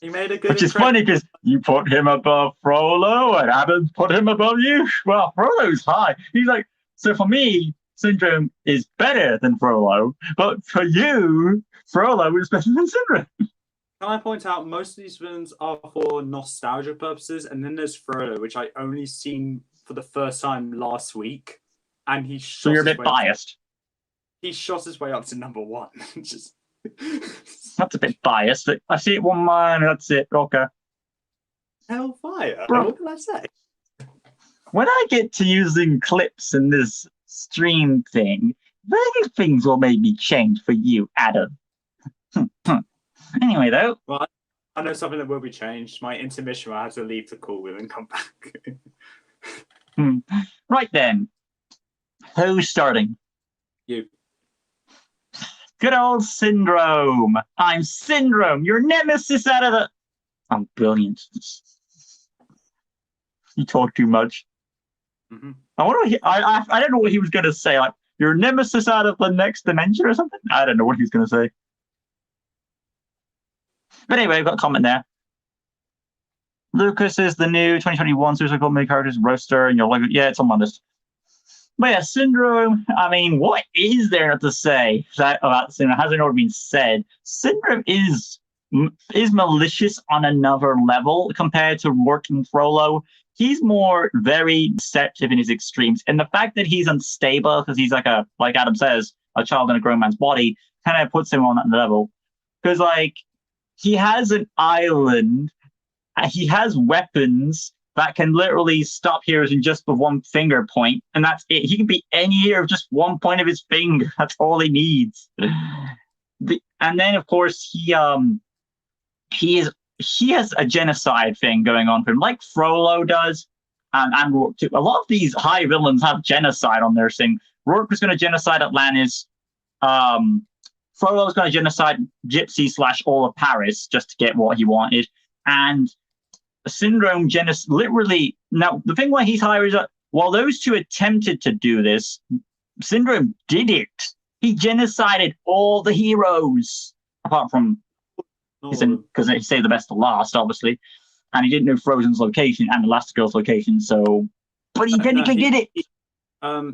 He made a good Which is funny because you put him above Frollo and Adam's put him above you. Well, Frollo's high. He's like, so for me, Syndrome is better than Frollo, but for you, Frollo is better than Syndrome. Can I point out most of these films are for nostalgia purposes, and then there's Frollo, which I only seen for the first time last week, and he shot. So you're a bit biased. He shot his way up to number one. Just that's a bit biased. I see it one man. That's it. Okay. Hellfire. Bro, what can I say? When I get to using clips in this stream thing, very things will maybe change for you, Adam. Anyway, though. Well, I know something that will be changed. My intermission, I had to leave the call with and come back. Right then, who's starting? You. Good old Syndrome. I'm Syndrome, your nemesis out of the. I'm brilliant. You talk too much. Mm-hmm. I wonder what I don't know what he was gonna say. Like your nemesis out of the next dimension or something. I don't know what he was gonna say. But anyway, I've got a comment there. Lucas is the new 2021 Suicide Squad main characters roster, and you're like, yeah, it's on my list. But yeah, Syndrome. I mean, what is there to say about Syndrome? Hasn't already been said. Syndrome is malicious on another level compared to Rourke and Frollo. He's more very deceptive in his extremes, and the fact that he's unstable because he's like Adam says, a child in a grown man's body, kind of puts him on that level. Because he has an island, he has weapons that can literally stop heroes in just with one finger point, and that's it. He can be any hero with just one point of his finger. That's all he needs. And then of course he has a genocide thing going on for him, like Frollo does, and Rourke too. A lot of these high villains have genocide on their thing. Rourke was going to genocide Atlantis. Frollo was going to genocide Gypsy / all of Paris just to get what he wanted, and Syndrome literally. Now the thing why he's higher is that while those two attempted to do this, Syndrome did it. He genocided all the heroes apart from because he saved the best to last, obviously, and he didn't know Frozen's location and Elastigirl's location. So, but he technically did it.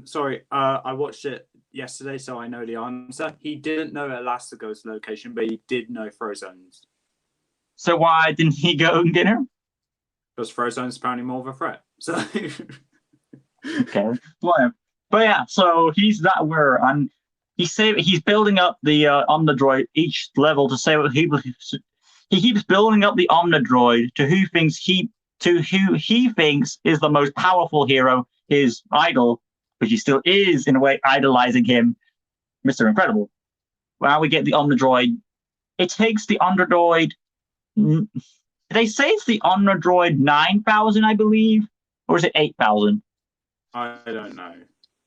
Sorry, I watched it yesterday, so I know the answer. He didn't know Elastigirl's location, but he did know Frozen's. So why didn't he go and get her? Because Frozen's apparently more of a threat. So okay, whatever. But yeah, so he's that where and he's building up the Omnidroid each level to say what he keeps building up the Omnidroid to who he thinks is the most powerful hero, his idol, which he still is in a way idolizing him, Mr. Incredible. Well, we get the Omnidroid. It takes the Omnidroid. They say it's the Omnidroid 9,000, I believe, or is it 8,000? I don't know.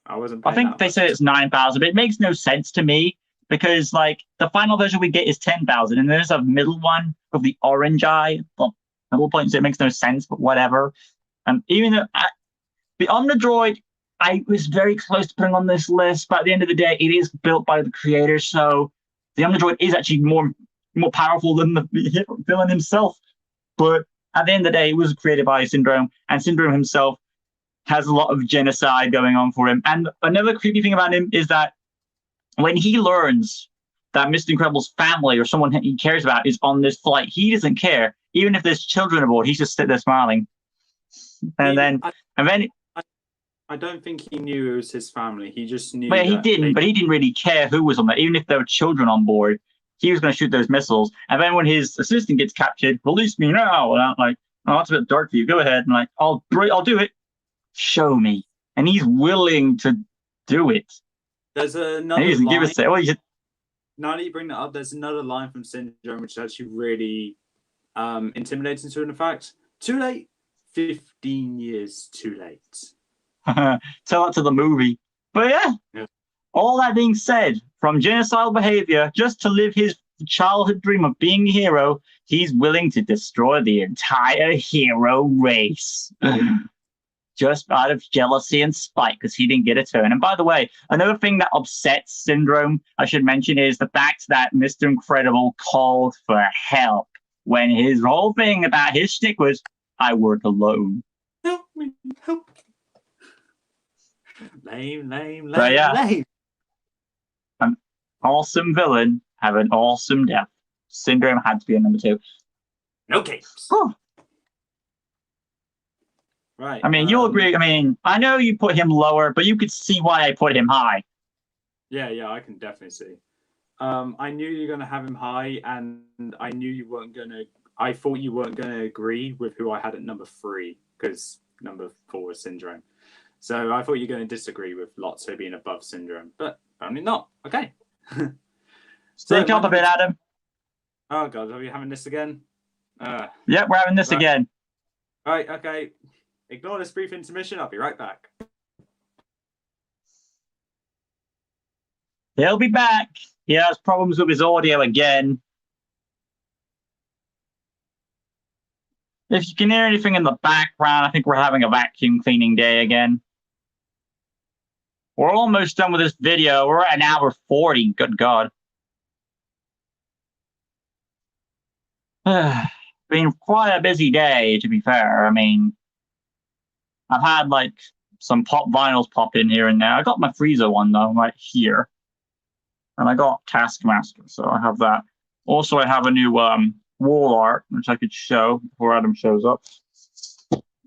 I think they say it's 9,000, but it makes no sense to me because the final version we get is 10,000, and there's a middle one with the orange eye. Well, at all points it makes no sense, but whatever. And even though the Omnidroid, I was very close to putting on this list, but at the end of the day, it is built by the creator, so the Omnidroid is actually more powerful than the villain himself. But at the end of the day, it was created by Syndrome, and Syndrome himself has a lot of genocide going on for him. And another creepy thing about him is that when he learns that Mr. Incredible's family or someone he cares about is on this flight, he doesn't care. Even if there's children aboard, he's just sitting there smiling. And I don't think he knew it was his family. He just knew. But he didn't really care who was on there, even if there were children on board. He was going to shoot those missiles. And then when his assistant gets captured, release me now. And I'm like, oh, that's a bit dark for you. Go ahead. And I'll do it. Show me. And he's willing to do it. There's another line. Give us Now that you bring that up, there's another line from Syndrome which is actually really intimidating to an effect. Too late. 15 years too late. Tell that to the movie. But yeah. All that being said, from genocidal behavior, just to live his childhood dream of being a hero, he's willing to destroy the entire hero race. Just out of jealousy and spite, because he didn't get a turn. And by the way, another thing that upsets Syndrome, I should mention, is the fact that Mr. Incredible called for help when his whole thing about his shtick was, I work alone. Help me, help. Lame. An awesome villain have an awesome death. Syndrome had to be a number 2. No capes. Right. I mean, you'll agree. I mean, I know you put him lower, but you could see why I put him high. Yeah, I can definitely see. I knew you were going to have him high, and I knew you weren't going to. I thought you weren't going to agree with who I had at number 3, because number 4 was Syndrome. So I thought you were going to disagree with Lotso being above Syndrome, but apparently not. Okay. Speak up a bit, Adam. Oh, God, are we having this again? Yep, we're having this again. Right, okay. Ignore this brief intermission. I'll be right back. He'll be back. He has problems with his audio again. If you can hear anything in the background, I think we're having a vacuum cleaning day again. We're almost done with this video. We're at an hour 40. Good God. Been quite a busy day, to be fair. I mean, I've had like some pop vinyls pop in here and there. I got my Freezer one though, right here. And I got Taskmaster, so I have that. Also, I have a new wall art, which I could show before Adam shows up.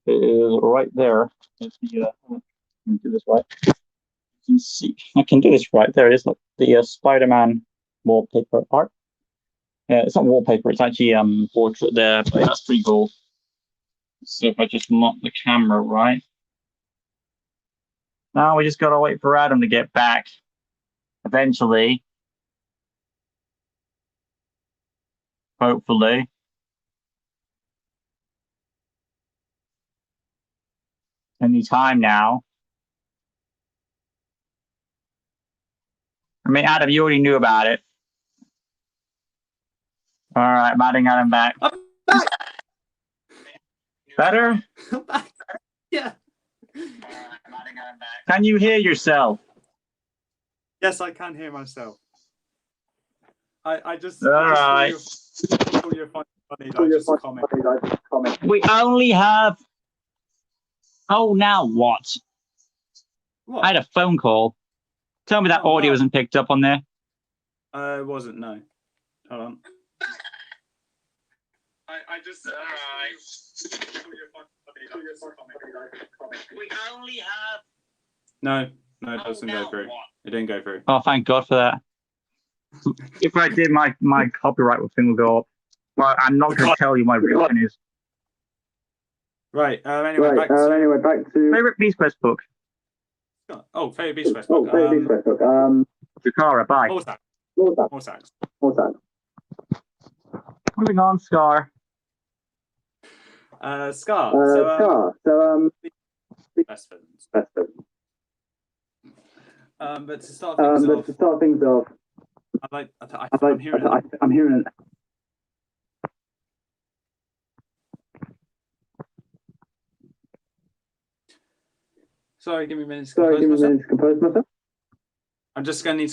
It is right there. It's the, let me do this right. You can see, I can do this right. There it is. Look, the Spider-Man wallpaper art. Yeah, it's not wallpaper. It's actually portrait there, but that's pretty cool. So if I just lock the camera right. Now we just gotta wait for Adam to get back. Eventually. Hopefully. Any time now. I mean, Adam, you already knew about it. All right, I'm adding Adam back. I'm back. Better? I'm back. Yeah. Can you hear yourself? Yes, I can hear myself. I just. All right. You're funny. I just comment. We only have. Oh, now what? What? I had a phone call. Tell me that Oh, audio no. wasn't picked up on there. It wasn't. No. Hold on. I just. We only have. No, it doesn't go through. It didn't go through. Oh, thank God for that. If I did, my copyright thing will go up. Well, I'm not going to tell you my reaction is. Right. Anyway, back to Favorite Beast Quest book? Oh, favorite Beast Quest book. Jakara, bye. More sax. Moving on, Scar. Scar. Best films. But to start things off, I'm hearing. Sorry, give me a minute to compose myself. I'm just going to need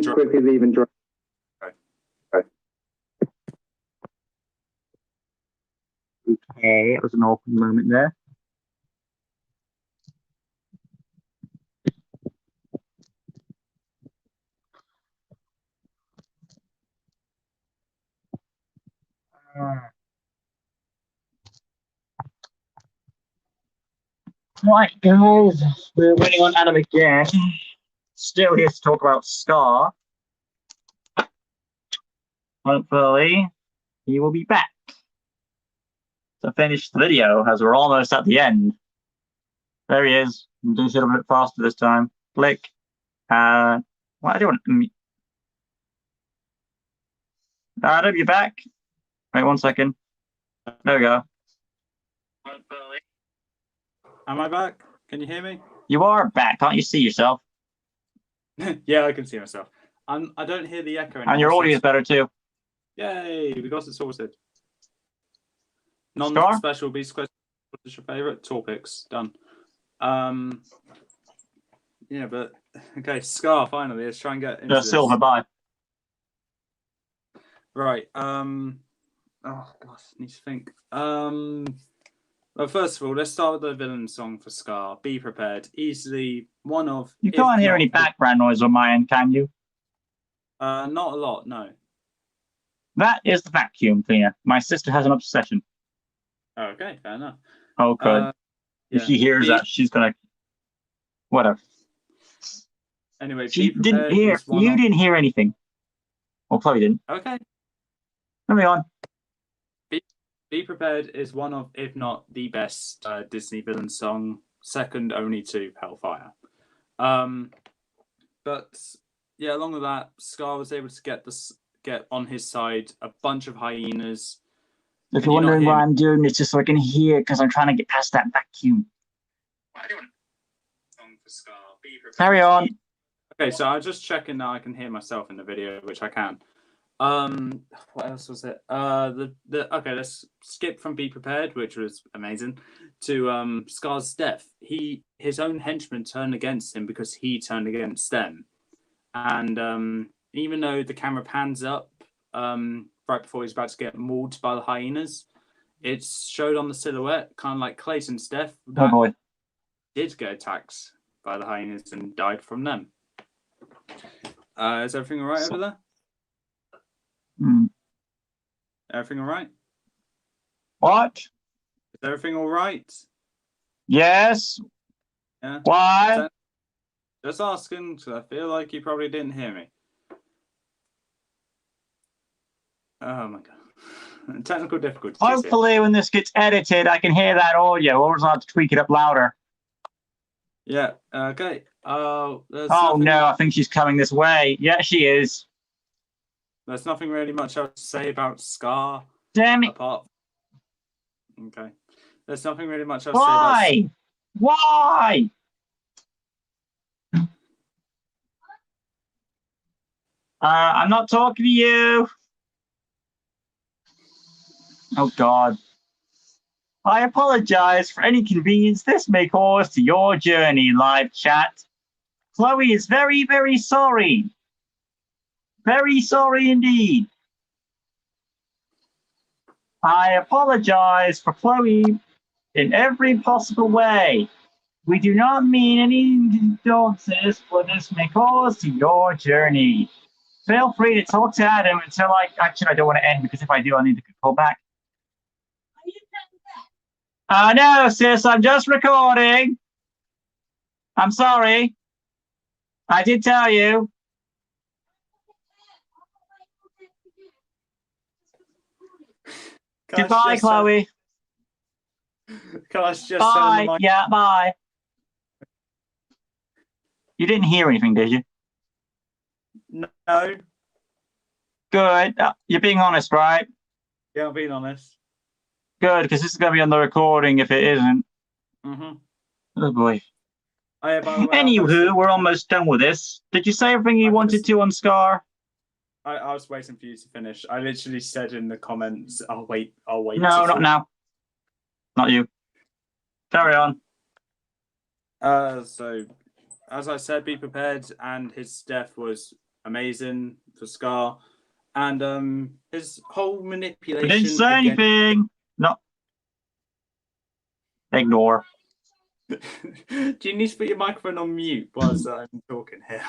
to quickly leave and draw. Okay, it was an awkward moment there. Right, guys, we're waiting on Adam again. Still here to talk about Scar. Hopefully, he will be back to finish the video, as we're almost at the end. There he is. I'm doing shit a bit faster this time. Click. What do you want? Adam, you back? Wait 1 second. There we go. Am I back? Can you hear me? You are back. Can't you see yourself? Yeah, I can see myself. I don't hear the echo anymore. And your audio is better too. Yay, we got it sorted. Non-special Beast Quest. What's your favourite? Topics. Done. Yeah, but okay, Scar finally. Let's try and get into this. Silver, bye. Right. Oh gosh, need to think. Well, first of all, let's start with the villain song for Scar. Be Prepared. Easily one of. You can't hear any background noise on my end, can you? Not a lot, no. That is the vacuum cleaner. My sister has an obsession. Okay, fair enough. Oh, good. If she hears that, she's gonna. Whatever. Anyway, she didn't hear. You didn't hear anything. Well, probably didn't. Okay. Moving on. Be Prepared is one of, if not the best Disney villain song, second only to Hellfire. But yeah, along with that, Scar was able to get on his side a bunch of hyenas. If Can you're you not wondering hear why me? I'm doing this, just so I can hear, because I'm trying to get past that vacuum. Carry on. Okay, so I'm just checking now I can hear myself in the video, which I can. What else was it? Okay, let's skip from Be Prepared, which was amazing, to Scar's death. His own henchmen turned against him because he turned against them. And even though the camera pans up right before he's about to get mauled by the hyenas, it's showed on the silhouette, kind of like Clayton's death, Oh that boy. did get attacked by the hyenas and died from them. Is everything all right over there? Hmm. Everything all right? What? Is everything all right? Yes. Yeah. Why? Just asking, because I feel like you probably didn't hear me. Oh my god. Technical difficulties here. Hopefully, when this gets edited, I can hear that audio, or else I'll have to tweak it up louder. Yeah. Okay. Oh no, I think she's coming this way. Yeah, she is. There's nothing really much else to say about Scar. Damn it. Apart. Okay. There's nothing really much else to say about. Why? Why? I'm not talking to you. Oh God. I apologize for any inconvenience this may cause to your journey, live chat. Chloe is very, very sorry. Very sorry indeed. I apologize for Chloe in every possible way. We do not mean any indulgences for this may cause to your journey. Feel free to talk to Adam until actually I don't want to end, because if I do, I need to call back. No, sis, I'm just recording. I'm sorry. I did tell you. Goodbye, Chloe. Can I just bye. Yeah, bye. You didn't hear anything, did you? No. Good. You're being honest, right? Yeah, I'm being honest. Good, because this is going to be on the recording if it isn't. Mm-hmm. Oh, boy. Oh, yeah, by the way, anywho, we're almost done with this. Did you say everything you wanted to on Scar? I was waiting for you to finish. I literally said in the comments, I'll wait. No, not now. Not you. Carry on. So, as I said, Be Prepared, and his death was amazing for Scar. And his whole manipulation... I didn't say anything. No. Ignore. Do you need to put your microphone on mute whilst I'm talking here?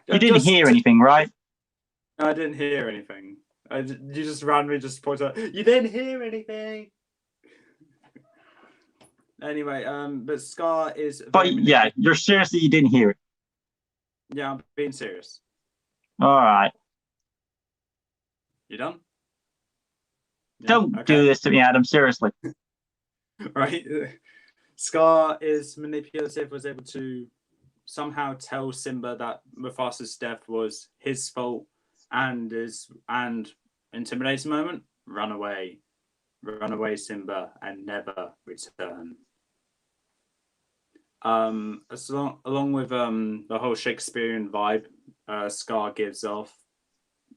You didn't hear anything, right? No, I didn't hear anything. You just randomly just point out, you didn't hear anything. Anyway, but Scar is... But yeah, you're serious that you didn't hear it? Yeah, I'm being serious. All right. You done? Yeah, don't do this to me, Adam. Seriously. Right. Scar is manipulative, was able to somehow tell Simba that Mufasa's death was his fault, and intimidates the moment. Run away, Simba, and never return. Along with the whole Shakespearean vibe, Scar gives off,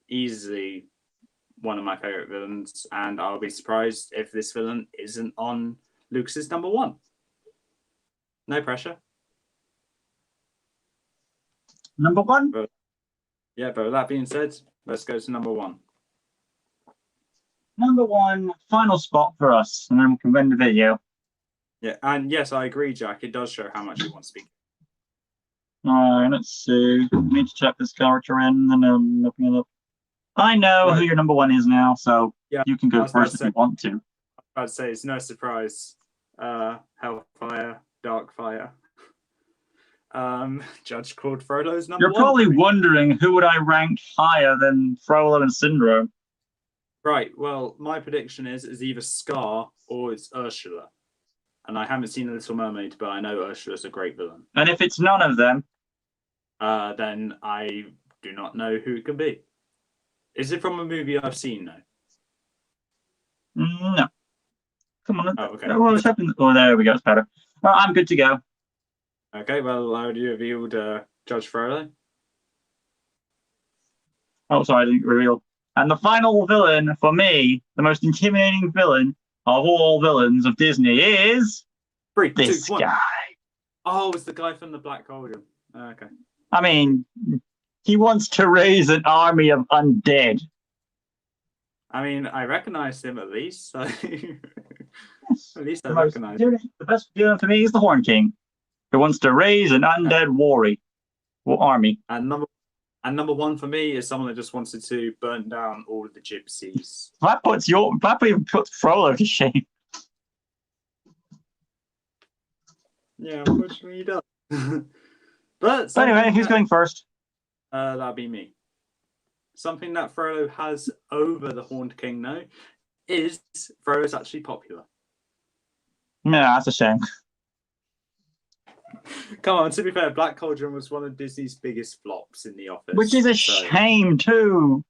easily one of my favorite villains, and I'll be surprised if this villain isn't on Lucas's number one. No pressure. Number one? But with that being said, let's go to number one. Number one, final spot for us, and then we can end the video. Yeah, and yes, I agree, Jack. It does show how much you want to speak. Alright, let's see. I need to check this character in, and then I'm looking it up. I know who your number one is now, so yeah, you can go first if you want to. I'd say it's no surprise. Hellfire, Darkfire. Judge called Frodo's number one. You're probably wondering who would I rank higher than Frollo and Syndrome. Right, well, my prediction is either Scar or it's Ursula. And I haven't seen The Little Mermaid, but I know Ursula's a great villain. And if it's none of them? Then I do not know who it can be. Is it from a movie I've seen, though? No. Come on. Oh, okay. Well, oh, there we go. It's better. Well, I'm good to go. Okay, well, I already revealed Judge Frodo. Oh, sorry, I didn't reveal. And the final villain for me, the most intimidating villain of all villains of Disney is 3, 2, this 1. guy. Oh, it's the guy from the Black Cauldron. Okay. I mean, he wants to raise an army of undead. I mean, I recognized him at least. So Yes. at least I recognize. The best villain for me is the Horn King, who wants to raise an undead army. And number one for me is someone that just wanted to burn down all of the gypsies. That even puts Frollo to shame. Yeah, unfortunately he does. But anyway, who's going first? That'd be me. Something that Frollo has over the Horned King, though, is Frollo's actually popular. Yeah, that's a shame. Come on, to be fair, Black Cauldron was one of Disney's biggest flops in the office. Which is a shame, too.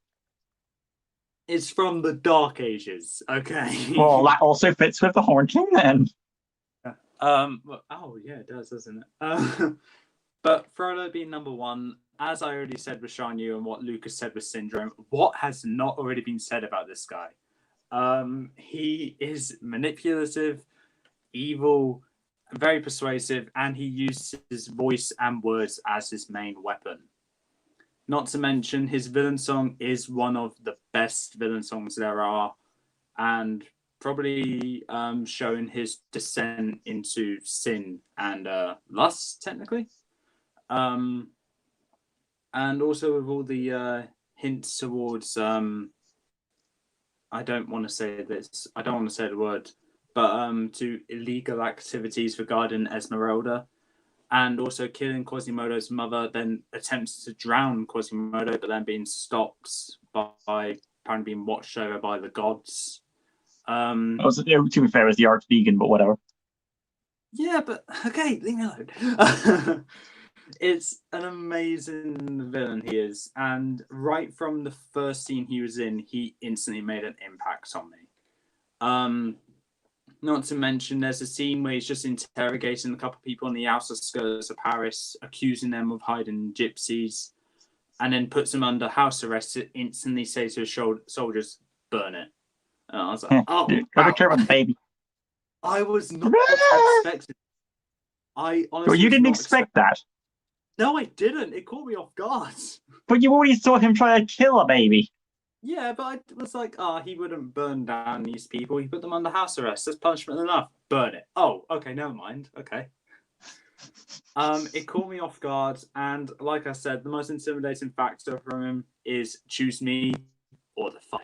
It's from the Dark Ages, okay? Well, that also fits with the Horn King, then. Oh, yeah, it does, doesn't it? But Frollo being number one, as I already said with Shan Yu and what Lucas said with Syndrome, what has not already been said about this guy? He is manipulative, evil, very persuasive, and he uses voice and words as his main weapon. Not to mention, his villain song is one of the best villain songs there are, and probably showing his descent into sin and lust, technically. And also with all the hints towards, I don't want to say this, I don't want to say the word, but to illegal activities regarding Esmeralda, and also killing Quasimodo's mother, then attempts to drown Quasimodo, but then being stopped by apparently being watched over by the gods. To be fair, it was the arch-vegan, but whatever. Yeah, but okay, leave me alone. It's an amazing villain, he is. And right from the first scene he was in, he instantly made an impact on me. Not to mention, there's a scene where he's just interrogating a couple of people on the outer skirts of Paris, accusing them of hiding gypsies, and then puts them under house arrest to instantly say to his soldiers, burn it. And I was like, oh, wow. Care about the baby. I was not expecting. I honestly. Well, you didn't expect that. No, I didn't. It caught me off guard. But you already saw him try to kill a baby. Yeah, but I was like, he wouldn't burn down these people. He put them under house arrest. That's punishment enough. Burn it. Oh, okay, never mind. Okay. It caught me off guard, and like I said, the most intimidating factor from him is choose me or the fire.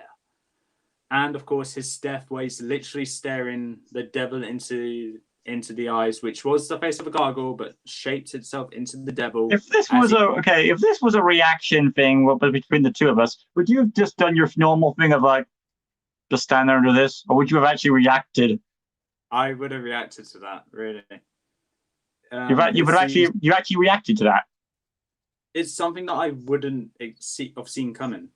And of course, his death where he's literally staring the devil into the eyes, which was the face of a gargoyle, but shaped itself into the devil. If this was a reaction thing between the two of us, would you have just done your normal thing of like just stand there under this, or would you have actually reacted? I would have reacted to that, really. You actually reacted to that. It's something that I wouldn't have seen coming.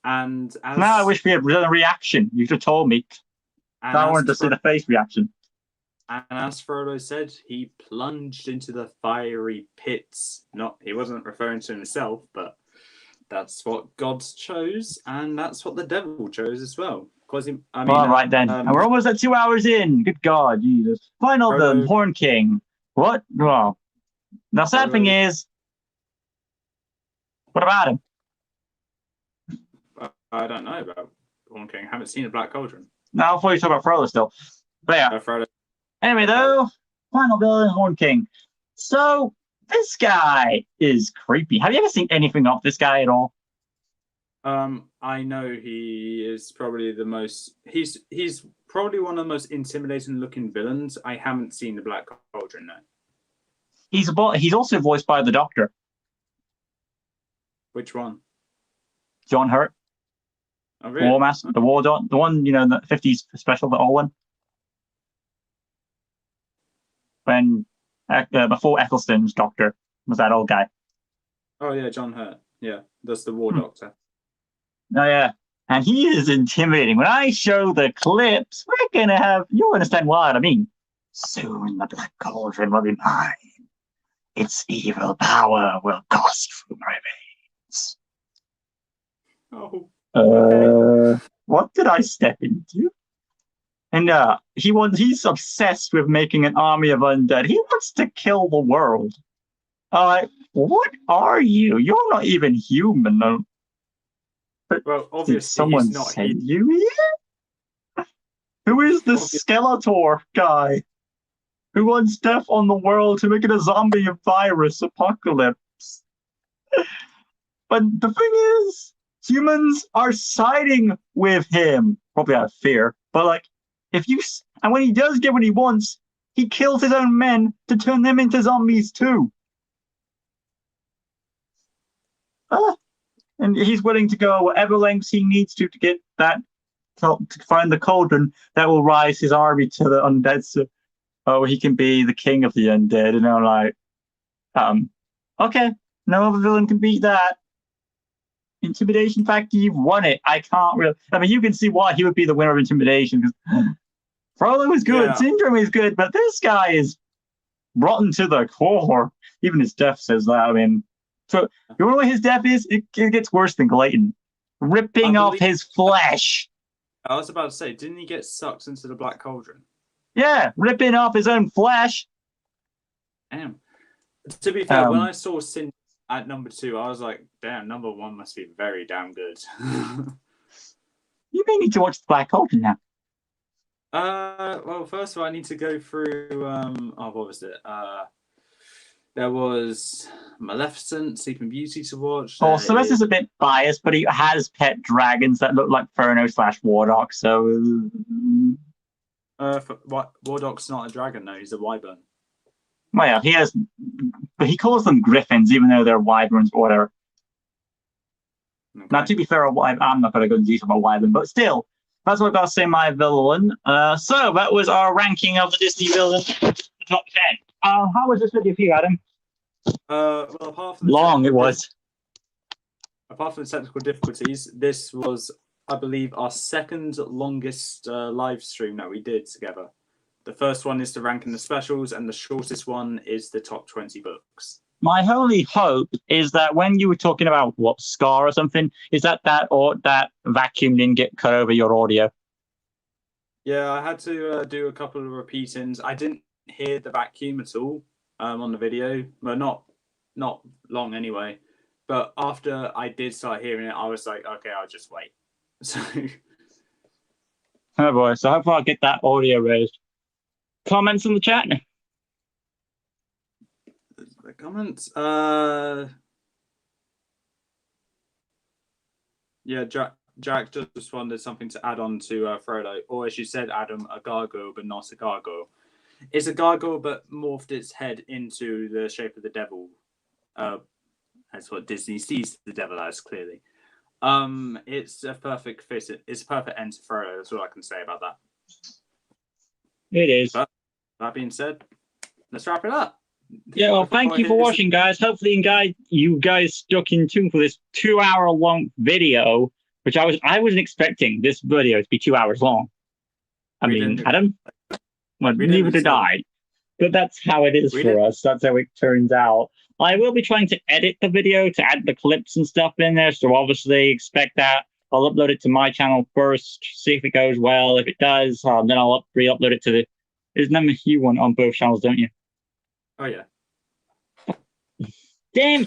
And now I wish we had done a reaction. You should have told me. I wanted to see the face reaction. And as Frodo said, he plunged into the fiery pits. He wasn't referring to himself, but that's what gods chose, and that's what the devil chose as well. All right then, and we're almost at 2 hours in. Good God, Jesus! Final Frodo, the Horn King. What? Well, now sad thing is, what about him? I don't know about Horn King. I haven't seen a Black Cauldron. No, I thought you talk about Frodo still. But yeah. Frodo. Anyway, though, final villain, Horn King. So this guy is creepy. Have you ever seen anything of this guy at all? I know he is probably the most. He's probably one of the most intimidating looking villains. I haven't seen the Black Cauldron though. He's also voiced by the Doctor. Which one? John Hurt. Oh, really? War Master, the War Dot, the one, the 50s special, the old one. When before Eccleston's Doctor was that old guy. Oh yeah, John Hurt. Yeah, that's the War Doctor. Oh yeah. And he is intimidating. When I show the clips, we're gonna have, you'll understand what I mean. Soon the Black Cauldron will be mine. Its evil power will cost from my veins. Oh, okay. What did I step into? And he's obsessed with making an army of undead. He wants to kill the world. What are you? You're not even human. No. But well, obviously, did someone he's not send you here? Who is the Skeletor guy? Who wants death on the world to make it a zombie virus apocalypse? But the thing is, humans are siding with him. Probably out of fear. But like, and when he does get what he wants, he kills his own men to turn them into zombies too. And he's willing to go whatever lengths he needs to get that, to find the cauldron that will rise his army to the undead. So, he can be the king of the undead. And I'm like, okay, no other villain can beat that. Intimidation factor, you've won it. I can't really. I mean, you can see why he would be the winner of intimidation. Because Frollo is good, Syndrome is good, but this guy is rotten to the core. Even his death says that. I mean, so you know what his death is? It gets worse than Glayton. Ripping off his flesh. I was about to say, didn't he get sucked into the Black Cauldron? Yeah, ripping off his own flesh. Damn. To be fair, when I saw Sin at number 2, I was like, damn, number 1 must be very damn good. You may need to watch the Black Cauldron now. Well, first of all, I need to go through, what was it? There was Maleficent, Sleeping Beauty to watch. Oh, Sylvester's a bit biased, but he has pet dragons that look like Furno/Wardock, so... Wardock's not a dragon, though. He's a wyvern. Well, yeah, but he calls them griffins, even though they're wyverns or whatever. Okay. Now, to be fair, I'm not going to go into detail about wyvern, but still, that's what I've got to say my villain. So that was our ranking of the Disney villains, the top 10. How was this video for you, Adam? Well, apart from long it was. Apart from the technical difficulties, this was, I believe, our second longest live stream that we did together. The first one is the ranking the specials, and the shortest one is the top 20 books. My only hope is that when you were talking about Scar or something, is that vacuum didn't get cut over your audio? Yeah, I had to do a couple of repeatings. I didn't hear the vacuum at all on the video. Well, not long anyway. But after I did start hearing it, I was like, okay, I'll just wait. So. Oh boy, so hopefully I'll get that audio raised. Comments in the chat? The comments? Yeah, Jack just responded something to add on to Frodo. Or as you said, Adam, a gargoyle, but not a gargoyle. It's a gargoyle, but morphed its head into the shape of the devil. That's what Disney sees the devil as, clearly. It's a perfect fit. It's a perfect end to Frodo. That's all I can say about that. It is. But that being said, let's wrap it up. Yeah, well, thank you for watching, guys. Hopefully, you guys stuck in tune for this 2-hour-long video, which I wasn't expecting this video to be 2 hours long. I mean, Adam? Well, neither did I. But that's how it is for us. That's how it turns out. I will be trying to edit the video to add the clips and stuff in there, so obviously expect that. I'll upload it to my channel first, see if it goes well. If it does, then I'll re-upload it to the... There's number you one on both channels, don't you? Oh, yeah. Damn!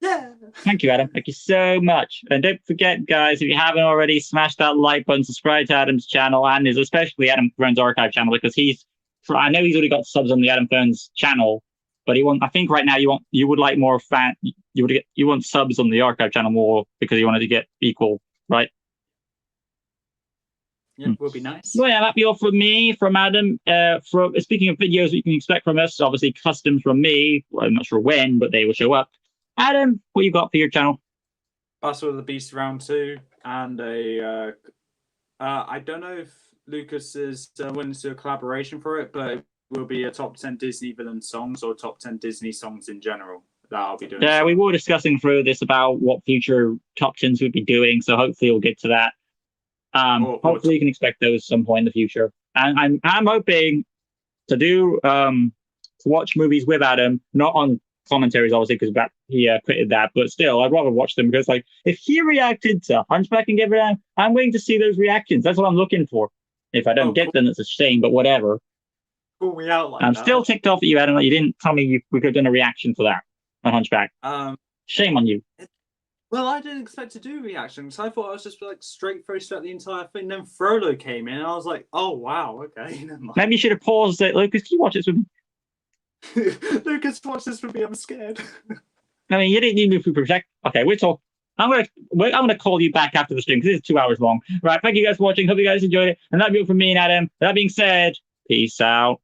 Yeah! Thank you, Adam. Thank you so much. And don't forget, guys, if you haven't already, smash that like button, subscribe to Adam's channel, and especially Adam Fearns Archive channel, because I know he's already got subs on the Adam Fearns channel, but I think right now you would like more you want subs on the Archive channel more because you wanted to get equal, right? Yeah, will be nice. Well, yeah, that'd be all from me, from Adam. Speaking of videos you can expect from us, obviously customs from me. Well, I'm not sure when, but they will show up. Adam, what you got for your channel? Battle of the Beast Round 2, and I don't know if Lucas is willing to do a collaboration for it, but it will be a top 10 Disney villain songs or top 10 Disney songs in general. that I'll be doing. Yeah, we were discussing through this about what future top 10s we'd be doing, so hopefully we'll get to that. Hopefully you can expect those some point in the future. And I'm hoping to do to watch movies with Adam, not on commentaries obviously because he quitted that, but still I'd rather watch them because like if he reacted to Hunchback and Get Down, I'm waiting to see those reactions. That's what I'm looking for. If I don't get them, it's a shame, but whatever. Call me out like I'm that. still ticked off at you, Adam, that you didn't tell me we could have done a reaction for that on Hunchback. Shame on you. Well, I didn't expect to do reactions. I thought I was just like straight through the entire thing. Then Frollo came in, and I was like, "Oh wow, okay." Never mind. Maybe you should have paused it, Lucas. Can you watch this with me? Lucas, watch this with me. I'm scared. I mean, you didn't need me to protect. Okay, we're talking. I'm gonna call you back after the stream because it's 2 hours long. Right, thank you guys for watching. Hope you guys enjoyed it. And that'll be it from me and Adam. That being said, peace out.